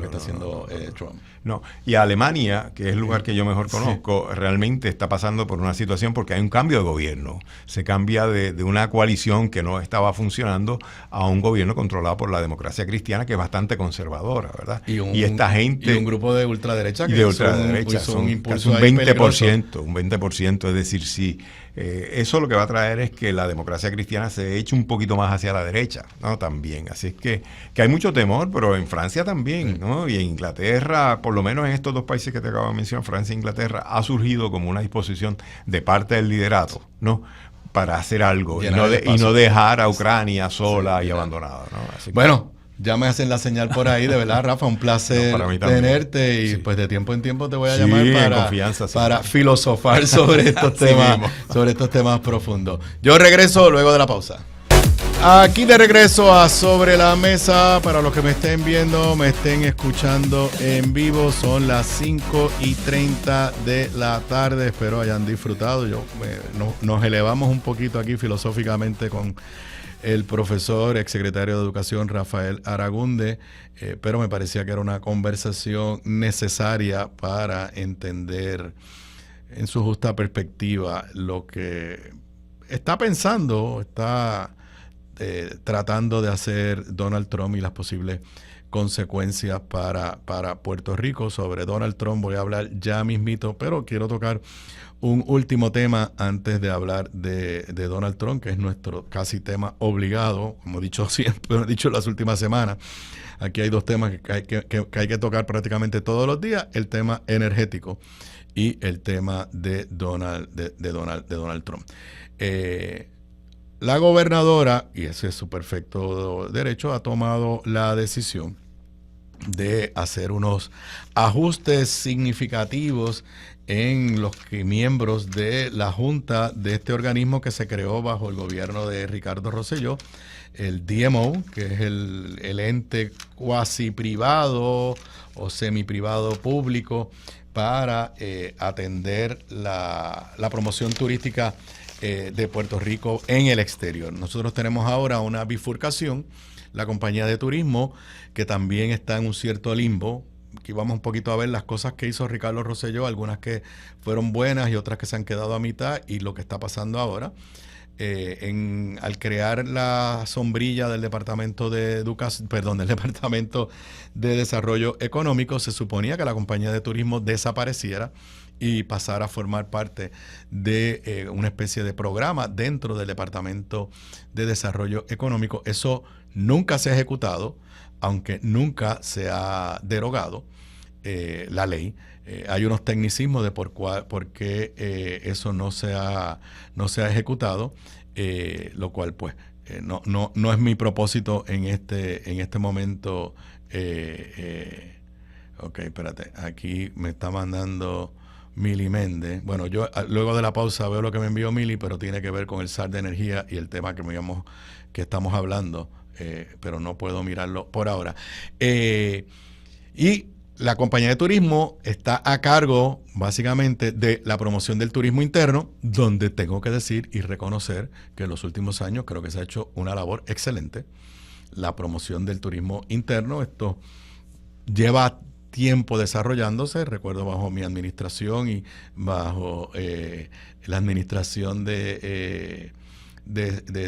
Trump. No, y Alemania, que es el lugar que yo mejor conozco, realmente está pasando por una situación porque hay un cambio de gobierno. Se cambia de una coalición que no estaba funcionando a un gobierno controlado por la democracia cristiana, que es bastante conservadora, ¿verdad? Y esta gente... Y un grupo de ultraderecha que son un 20%, es decir, sí. Eso lo que va a traer es que la democracia cristiana se eche un poquito más hacia la derecha, ¿no? También. Así es que hay mucho temor, pero en Francia también, ¿no? Y en Inglaterra, por lo menos en estos 2 países que te acabo de mencionar, Francia e Inglaterra, ha surgido como una disposición de parte del liderato, ¿no? Para hacer algo y no dejar a Ucrania sola y abandonada, ¿no? Así que, bueno, ya me hacen la señal por ahí, de verdad, Rafa, un placer tenerte, y pues de tiempo en tiempo te voy a llamar para filosofar sobre estos temas profundos. Yo regreso luego de la pausa. Aquí de regreso a Sobre la Mesa. Para los que me estén viendo, me estén escuchando en vivo, son las 5:30 de la tarde. Espero hayan disfrutado. Nos elevamos un poquito aquí filosóficamente con el profesor, exsecretario de Educación, Rafael Aragunde, pero me parecía que era una conversación necesaria para entender en su justa perspectiva lo que está pensando, está tratando de hacer Donald Trump y las posibles consecuencias para Puerto Rico. Sobre Donald Trump voy a hablar ya mismito, pero quiero tocar un último tema antes de hablar de Donald Trump, que es nuestro casi tema obligado, como he dicho siempre, he dicho las últimas semanas. Aquí hay 2 temas que hay que tocar prácticamente todos los días: el tema energético y el tema de Donald Trump. La gobernadora, y ese es su perfecto derecho, ha tomado la decisión de hacer unos ajustes significativos en los miembros de la junta de este organismo que se creó bajo el gobierno de Ricardo Rosselló, el DMO, que es el ente cuasi privado o semiprivado público para atender la promoción turística de Puerto Rico en el exterior. Nosotros tenemos ahora una bifurcación, la compañía de turismo, que también está en un cierto limbo. Aquí vamos un poquito a ver las cosas que hizo Ricardo Rosselló, algunas que fueron buenas y otras que se han quedado a mitad, y lo que está pasando ahora. Al crear la sombrilla del Departamento de del Departamento de Desarrollo Económico, se suponía que la compañía de turismo desapareciera y pasara a formar parte de una especie de programa dentro del Departamento de Desarrollo Económico. Eso nunca se ha ejecutado, aunque nunca se ha derogado la ley. Hay unos tecnicismos de por qué eso no se ha ejecutado, lo cual pues no es mi propósito en este momento. Ok, espérate, aquí me está mandando Mili Méndez. Bueno, yo luego de la pausa veo lo que me envió Mili, pero tiene que ver con el SAR de energía y el tema que estamos hablando, pero no puedo mirarlo por ahora. Y la compañía de turismo está a cargo, básicamente, de la promoción del turismo interno, donde tengo que decir y reconocer que en los últimos años creo que se ha hecho una labor excelente. La promoción del turismo interno, esto lleva tiempo desarrollándose, recuerdo bajo mi administración y bajo la administración de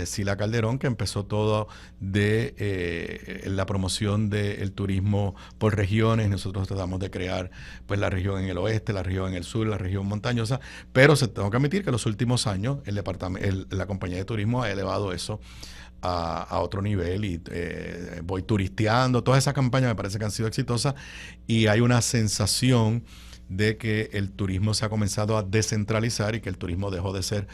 Sila Calderón, que empezó todo de la promoción del turismo por regiones. Nosotros tratamos de crear pues la región en el oeste, la región en el sur, la región montañosa, pero tengo que admitir que en los últimos años la compañía de turismo ha elevado eso a otro nivel y voy turisteando. Todas esas campañas me parece que han sido exitosas y hay una sensación de que el turismo se ha comenzado a descentralizar y que el turismo dejó de ser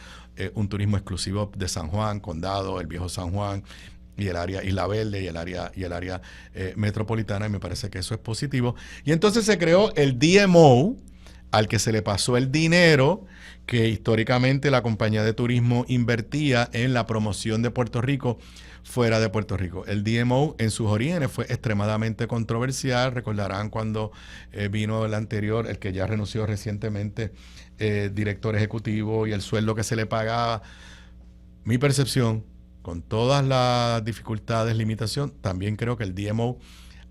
un turismo exclusivo de San Juan, Condado, el Viejo San Juan y el área Isla Verde y el área metropolitana, y me parece que eso es positivo. Y entonces se creó el DMO, al que se le pasó el dinero que históricamente la compañía de turismo invertía en la promoción de Puerto Rico fuera de Puerto Rico. El DMO en sus orígenes fue extremadamente controversial. Recordarán cuando vino el anterior, el que ya renunció recientemente, director ejecutivo, y el sueldo que se le pagaba. Mi percepción, con todas las dificultades, limitación, también creo que el DMO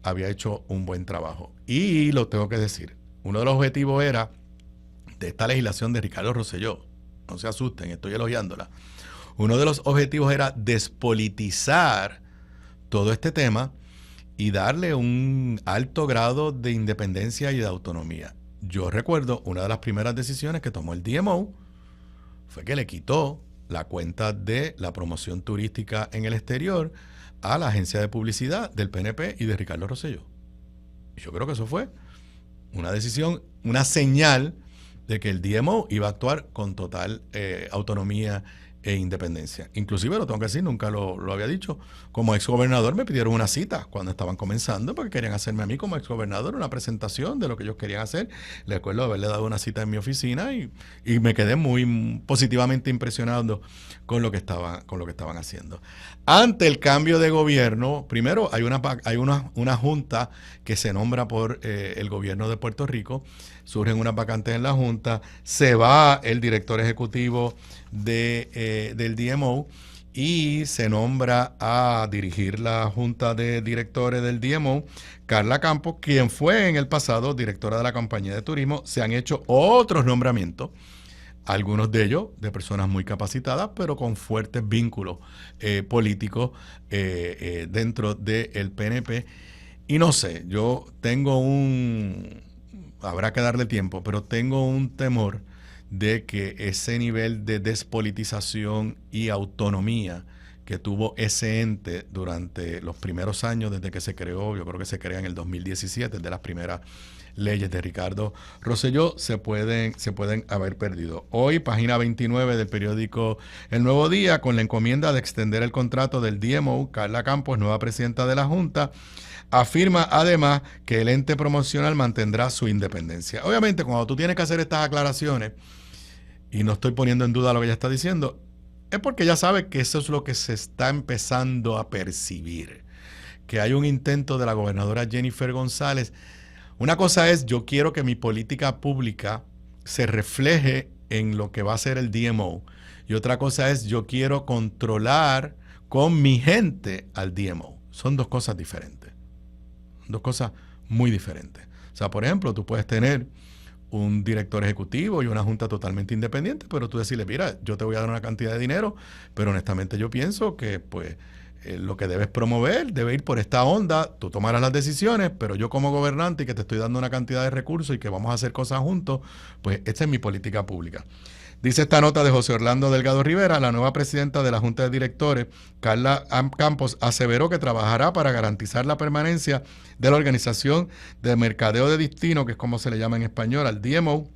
había hecho un buen trabajo. Y lo tengo que decir, uno de los objetivos era de esta legislación de Ricardo Rosselló, no se asusten, estoy elogiándola. Uno de los objetivos era despolitizar todo este tema y darle un alto grado de independencia y de autonomía. Yo recuerdo una de las primeras decisiones que tomó el DMO fue que le quitó la cuenta de la promoción turística en el exterior a la agencia de publicidad del PNP y de Ricardo Rosselló. Y yo creo que eso fue una decisión, una señal de que el DMO iba a actuar con total autonomía e independencia. Inclusive, lo tengo que decir, nunca lo había dicho, como exgobernador me pidieron una cita cuando estaban comenzando porque querían hacerme a mí como exgobernador una presentación de lo que ellos querían hacer. Les recuerdo haberle dado una cita en mi oficina y me quedé muy positivamente impresionado con lo que estaban haciendo. Ante el cambio de gobierno, primero hay una junta que se nombra por el gobierno de Puerto Rico, surgen unas vacantes en la junta, se va el director ejecutivo del DMO y se nombra a dirigir la junta de directores del DMO Carla Campos, quien fue en el pasado directora de la compañía de turismo. Se han hecho otros nombramientos, algunos de ellos de personas muy capacitadas, pero con fuertes vínculos políticos dentro del PNP. Y no sé, yo tengo habrá que darle tiempo, pero tengo un temor de que ese nivel de despolitización y autonomía que tuvo ese ente durante los primeros años desde que se creó, yo creo que se crea en el 2017, de las primeras leyes de Ricardo Rosselló, se pueden haber perdido. Hoy, página 29 del periódico El Nuevo Día, con la encomienda de extender el contrato del DMO, Carla Campos, nueva presidenta de la Junta, afirma además que el ente promocional mantendrá su independencia. Obviamente, cuando tú tienes que hacer estas aclaraciones, y no estoy poniendo en duda lo que ella está diciendo, es porque ella sabe que eso es lo que se está empezando a percibir, que hay un intento de la gobernadora Jennifer González. Una cosa es, yo quiero que mi política pública se refleje en lo que va a ser el DMO, y otra cosa es, yo quiero controlar con mi gente al DMO. Son dos cosas diferentes, dos cosas muy diferentes. O sea, por ejemplo, tú puedes tener un director ejecutivo y una junta totalmente independiente, pero tú decirle, mira, yo te voy a dar una cantidad de dinero, pero honestamente yo pienso que pues lo que debes promover debe ir por esta onda, tú tomarás las decisiones, pero yo como gobernante y que te estoy dando una cantidad de recursos y que vamos a hacer cosas juntos, pues esta es mi política pública. Dice esta nota de José Orlando Delgado Rivera, la nueva presidenta de la Junta de Directores, Carla Campos, aseveró que trabajará para garantizar la permanencia de la Organización de Mercadeo de Destino, que es como se le llama en español, al DMO,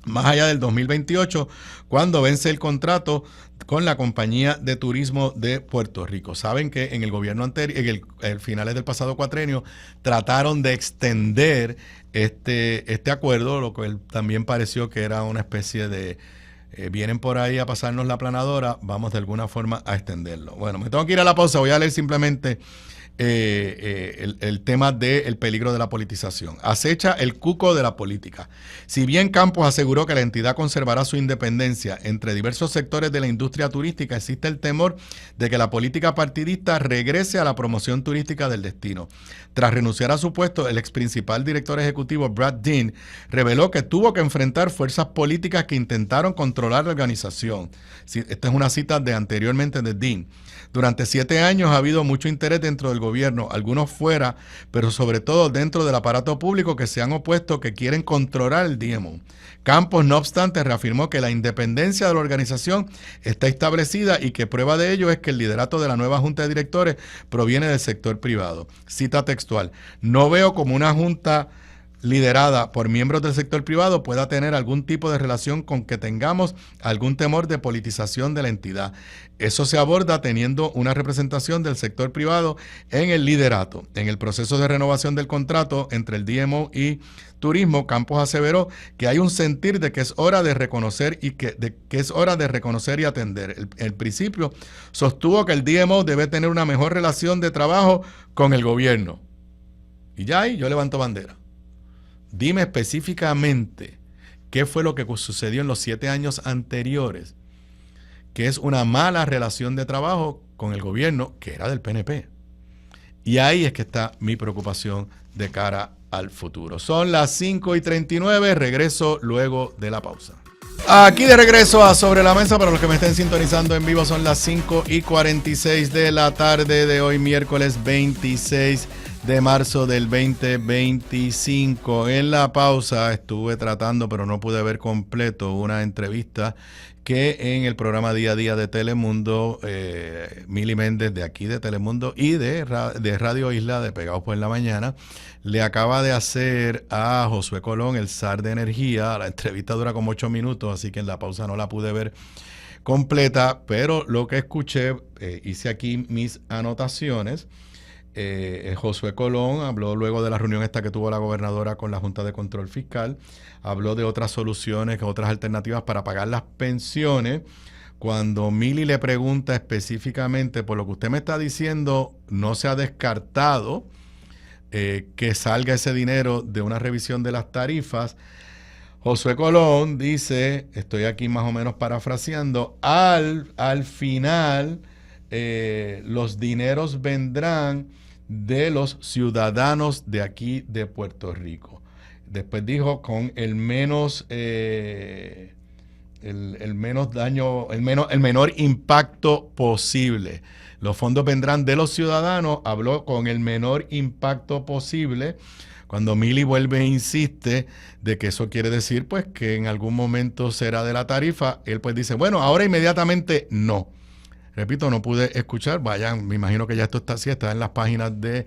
más allá del 2028, cuando vence el contrato con la Compañía de Turismo de Puerto Rico. Saben que en el gobierno anterior, en el finales del pasado cuatrenio, trataron de extender este acuerdo, lo que también pareció que era una especie de vienen por ahí a pasarnos la planadora, vamos de alguna forma a extenderlo. Bueno, me tengo que ir a la pausa, voy a leer simplemente el tema del peligro de la politización. Acecha el cuco de la política. Si bien Campos aseguró que la entidad conservará su independencia, entre diversos sectores de la industria turística existe el temor de que la política partidista regrese a la promoción turística del destino. Tras renunciar a su puesto, el ex principal director ejecutivo Brad Dean reveló que tuvo que enfrentar fuerzas políticas que intentaron controlar la organización. Esta es una cita de anteriormente de Dean. Durante 7 años ha habido mucho interés dentro del gobierno, algunos fuera, pero sobre todo dentro del aparato público que se han opuesto, que quieren controlar el DMO. Campos, no obstante, reafirmó que la independencia de la organización está establecida y que prueba de ello es que el liderato de la nueva junta de directores proviene del sector privado. Cita textual: no veo como una junta liderada por miembros del sector privado pueda tener algún tipo de relación con que tengamos algún temor de politización de la entidad. Eso se aborda teniendo una representación del sector privado en el liderato. En el proceso de renovación del contrato entre el DMO y Turismo, Campos aseveró que hay un sentir de que es hora de reconocer y y atender. El principio sostuvo que el DMO debe tener una mejor relación de trabajo con el gobierno. Y ya ahí yo levanto bandera. Dime específicamente qué fue lo que sucedió en los 7 años anteriores, que es una mala relación de trabajo con el gobierno, que era del PNP. Y ahí es que está mi preocupación de cara al futuro. Son las 5:39, regreso luego de la pausa. Aquí de regreso a Sobre la Mesa, para los que me estén sintonizando en vivo, son las 5:46 de la tarde de hoy, miércoles 26 de marzo del 2025. En la pausa estuve tratando, pero no pude ver completo, una entrevista que en el programa Día a Día de Telemundo, Mili Méndez de aquí de Telemundo y de Radio Isla, de Pegados por la Mañana, le acaba de hacer a Josué Colón, el zar de energía. La entrevista dura como 8 minutos, así que en la pausa no la pude ver completa, pero lo que escuché, hice aquí mis anotaciones. Josué Colón habló luego de la reunión esta que tuvo la gobernadora con la Junta de Control Fiscal, habló de otras soluciones, otras alternativas para pagar las pensiones. Cuando Mili le pregunta específicamente, por lo que usted me está diciendo, no se ha descartado que salga ese dinero de una revisión de las tarifas. Josué Colón dice, estoy aquí más o menos parafraseando, al final los dineros vendrán de los ciudadanos de aquí de Puerto Rico. Después dijo con el menor impacto posible. Los fondos vendrán de los ciudadanos, habló con el menor impacto posible. Cuando Mili vuelve e insiste de que eso quiere decir pues que en algún momento será de la tarifa, él pues dice, bueno, ahora inmediatamente no. Repito, no pude escuchar, vayan, me imagino que ya esto está en las páginas de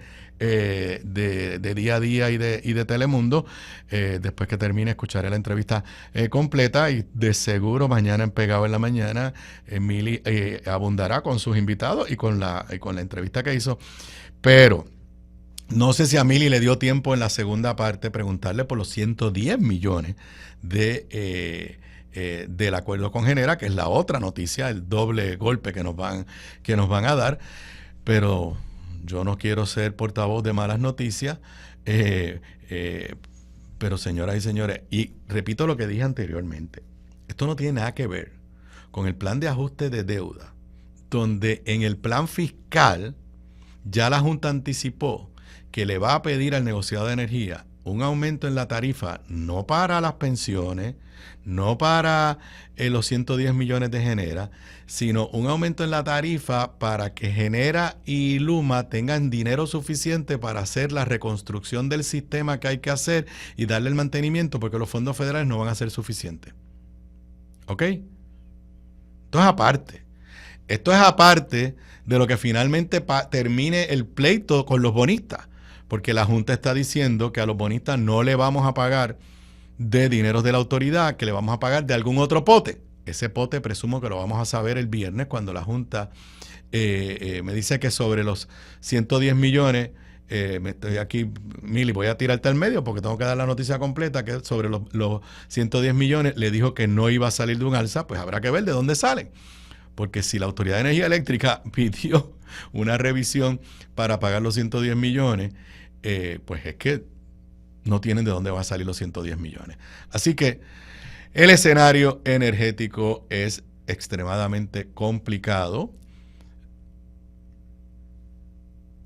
Día a Día y de Telemundo. Después que termine, escucharé la entrevista completa y de seguro mañana en Pegado en la Mañana, Mili abundará con sus invitados y con la entrevista que hizo. Pero no sé si a Mili le dio tiempo en la segunda parte preguntarle por los 110 millones del acuerdo con Genera, que es la otra noticia, el doble golpe que nos van a dar. Pero yo no quiero ser portavoz de malas noticias, pero señoras y señores, y repito lo que dije anteriormente, esto no tiene nada que ver con el plan de ajuste de deuda, donde en el plan fiscal ya la Junta anticipó que le va a pedir al negociado de energía un aumento en la tarifa, no para las pensiones, no para los 110 millones de Genera, sino un aumento en la tarifa para que Genera y Luma tengan dinero suficiente para hacer la reconstrucción del sistema que hay que hacer y darle el mantenimiento, porque los fondos federales no van a ser suficientes. ¿Ok? Esto es aparte. Esto es aparte de lo que finalmente termine el pleito con los bonistas, porque la Junta está diciendo que a los bonistas no le vamos a pagar de dineros de la autoridad, que le vamos a pagar de algún otro pote. Ese pote presumo que lo vamos a saber el viernes cuando la Junta me dice que sobre los 110 millones, me estoy aquí, Mili, voy a tirarte al medio porque tengo que dar la noticia completa, que sobre los 110 millones le dijo que no iba a salir de un alza, pues habrá que ver de dónde salen. porque si la Autoridad de Energía Eléctrica pidió una revisión para pagar los 110 millones, pues es que no tienen de dónde va a salir los 110 millones. Así que el escenario energético es extremadamente complicado.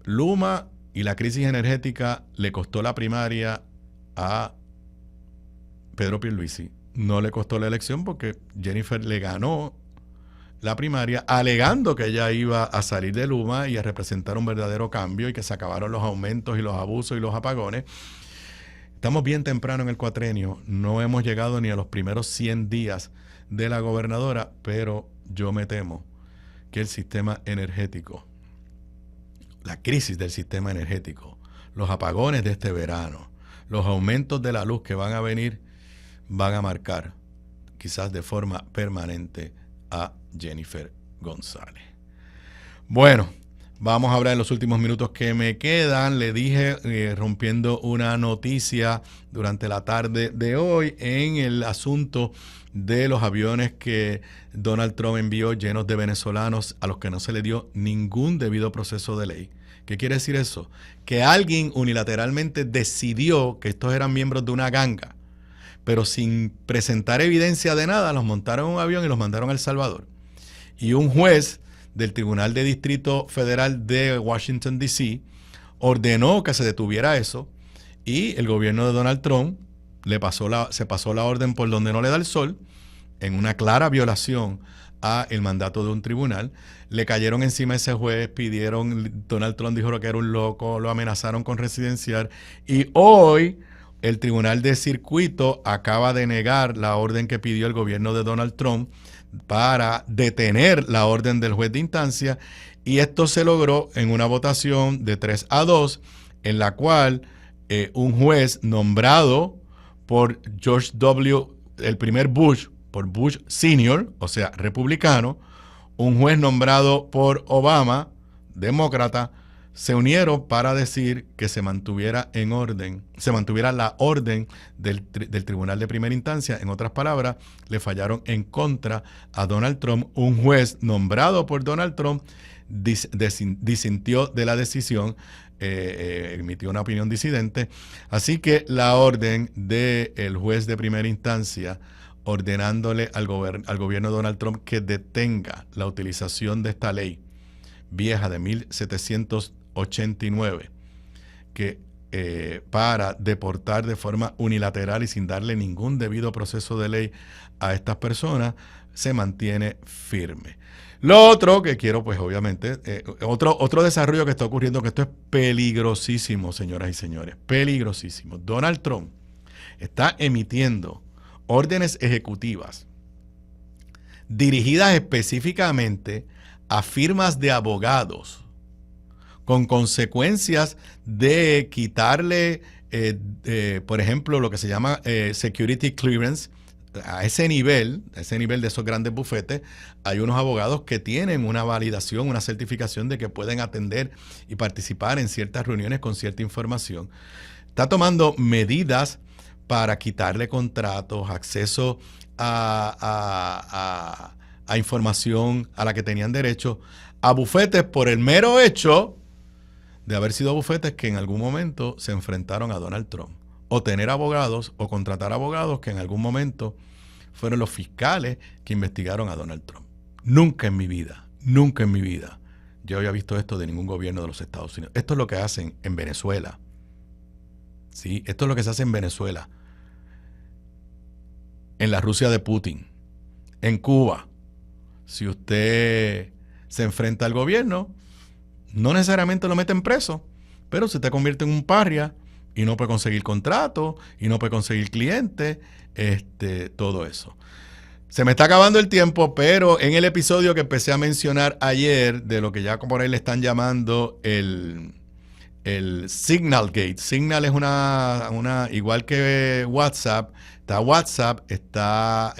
Luma y la crisis energética le costó la primaria a Pedro Pierluisi. No le costó la elección porque Jennifer le ganó la primaria alegando que ella iba a salir de Luma y a representar un verdadero cambio y que se acabaron los aumentos y los abusos y los apagones. Estamos bien temprano en el cuatrenio, no hemos llegado ni a los primeros 100 días de la gobernadora, pero yo me temo que el sistema energético, la crisis del sistema energético, los apagones de este verano, los aumentos de la luz que van a venir, van a marcar quizás de forma permanente a Jennifer González. Bueno, vamos a hablar en los últimos minutos que me quedan. Le dije, rompiendo una noticia durante la tarde de hoy en el asunto de los aviones que Donald Trump envió llenos de venezolanos a los que no se le dio ningún debido proceso de ley. ¿Qué quiere decir eso? Que alguien unilateralmente decidió que estos eran miembros de una ganga, pero sin presentar evidencia de nada, los montaron en un avión y los mandaron a El Salvador. Y un juez del Tribunal de Distrito Federal de Washington, D.C., ordenó que se detuviera eso, y el gobierno de Donald Trump se pasó la orden por donde no le da el sol, en una clara violación a el mandato de un tribunal. Le cayeron encima a ese juez, Donald Trump dijo que era un loco, lo amenazaron con residenciar, y hoy el Tribunal de Circuito acaba de negar la orden que pidió el gobierno de Donald Trump para detener la orden del juez de instancia, y esto se logró en una votación de 3-2, en la cual un juez nombrado por George W., el primer Bush, por Bush Sr., o sea, republicano, un juez nombrado por Obama, demócrata, se unieron para decir que se mantuviera la orden del Tribunal de Primera Instancia. En otras palabras, le fallaron en contra a Donald Trump. Un juez nombrado por Donald Trump disintió de la decisión, emitió una opinión disidente. Así que la orden del juez de primera instancia ordenándole al gobierno de Donald Trump que detenga la utilización de esta ley vieja de 1789, que para deportar de forma unilateral y sin darle ningún debido proceso de ley a estas personas, se mantiene firme. Lo otro que quiero, pues obviamente, otro desarrollo que está ocurriendo, que esto es peligrosísimo, señoras y señores, peligrosísimo. Donald Trump está emitiendo órdenes ejecutivas dirigidas específicamente a firmas de abogados, con consecuencias de quitarle, por ejemplo, lo que se llama security clearance. A ese nivel de esos grandes bufetes, hay unos abogados que tienen una validación, una certificación de que pueden atender y participar en ciertas reuniones con cierta información. Está tomando medidas para quitarle contratos, acceso a información a la que tenían derecho, a bufetes por el mero hecho de haber sido bufetes que en algún momento se enfrentaron a Donald Trump, o tener abogados o contratar abogados que en algún momento fueron los fiscales que investigaron a Donald Trump. Nunca en mi vida yo había visto esto de ningún gobierno de los Estados Unidos. Esto es lo que hacen en Venezuela. Sí, esto es lo que se hace en Venezuela, en la Rusia de Putin, en Cuba. Si usted se enfrenta al gobierno, no necesariamente lo meten preso, pero se te convierte en un paria y no puede conseguir contratos y no puede conseguir clientes, todo eso. Se me está acabando el tiempo, pero en el episodio que empecé a mencionar ayer, de lo que ya por ahí le están llamando el Signal Gate. Signal es una igual que WhatsApp, está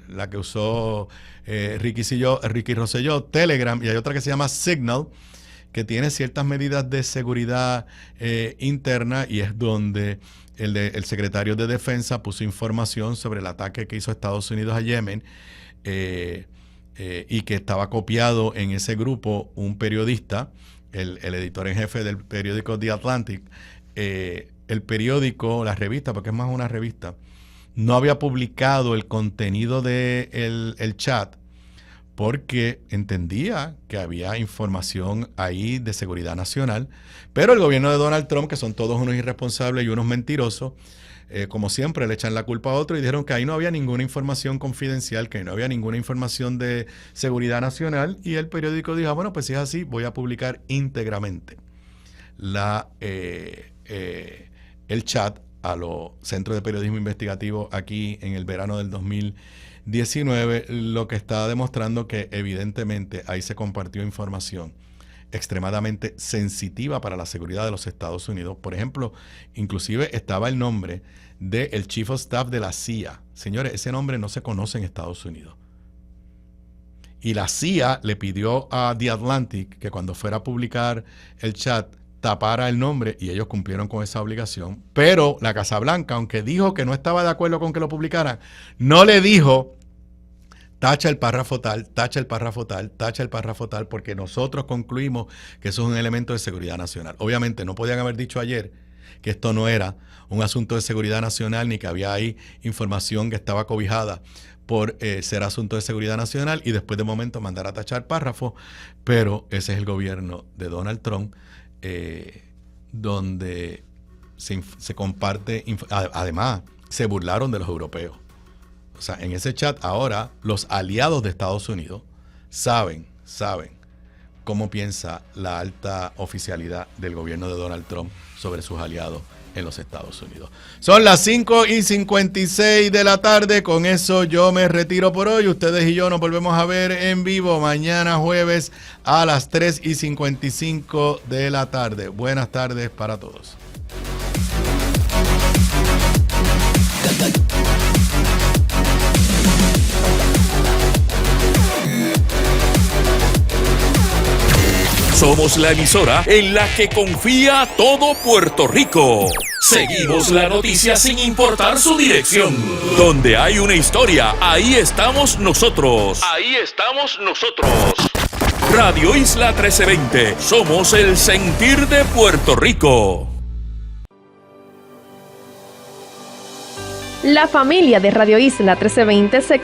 la que usó Ricky Rosselló, Telegram, y hay otra que se llama Signal, que tiene ciertas medidas de seguridad interna, y es donde el secretario de Defensa puso información sobre el ataque que hizo Estados Unidos a Yemen y que estaba copiado en ese grupo un periodista, el editor en jefe del periódico The Atlantic. El periódico, la revista, porque es más una revista, no había publicado el contenido del el chat porque entendía que había información ahí de seguridad nacional, pero el gobierno de Donald Trump, que son todos unos irresponsables y unos mentirosos, como siempre le echan la culpa a otro y dijeron que ahí no había ninguna información confidencial, que no había ninguna información de seguridad nacional, y el periódico dijo, bueno, pues si es así, voy a publicar íntegramente el chat a los centros de periodismo investigativo aquí en el verano del 2019, lo que está demostrando que evidentemente ahí se compartió información extremadamente sensitiva para la seguridad de los Estados Unidos. Por ejemplo, inclusive estaba el nombre del Chief of Staff de la CIA. Señores, ese nombre no se conoce en Estados Unidos. Y la CIA le pidió a The Atlantic que cuando fuera a publicar el chat tapara el nombre, y ellos cumplieron con esa obligación. Pero la Casa Blanca, aunque dijo que no estaba de acuerdo con que lo publicaran, no le dijo tacha el párrafo tal, tacha el párrafo tal, tacha el párrafo tal, porque nosotros concluimos que eso es un elemento de seguridad nacional. Obviamente no podían haber dicho ayer que esto no era un asunto de seguridad nacional, ni que había ahí información que estaba cobijada por ser asunto de seguridad nacional, y después de momento mandar a tachar párrafos. Pero ese es el gobierno de Donald Trump, donde se comparte, además se burlaron de los europeos. O sea, en ese chat ahora los aliados de Estados Unidos saben cómo piensa la alta oficialidad del gobierno de Donald Trump sobre sus aliados en los Estados Unidos. Son las 5:56 de la tarde. Con eso yo me retiro por hoy. Ustedes y yo nos volvemos a ver en vivo mañana jueves a las 3:55 de la tarde. Buenas tardes para todos. Somos la emisora en la que confía todo Puerto Rico. Seguimos la noticia sin importar su dirección. Donde hay una historia, ahí estamos nosotros. Ahí estamos nosotros. Radio Isla 1320. Somos el sentir de Puerto Rico. La familia de Radio Isla 1320 se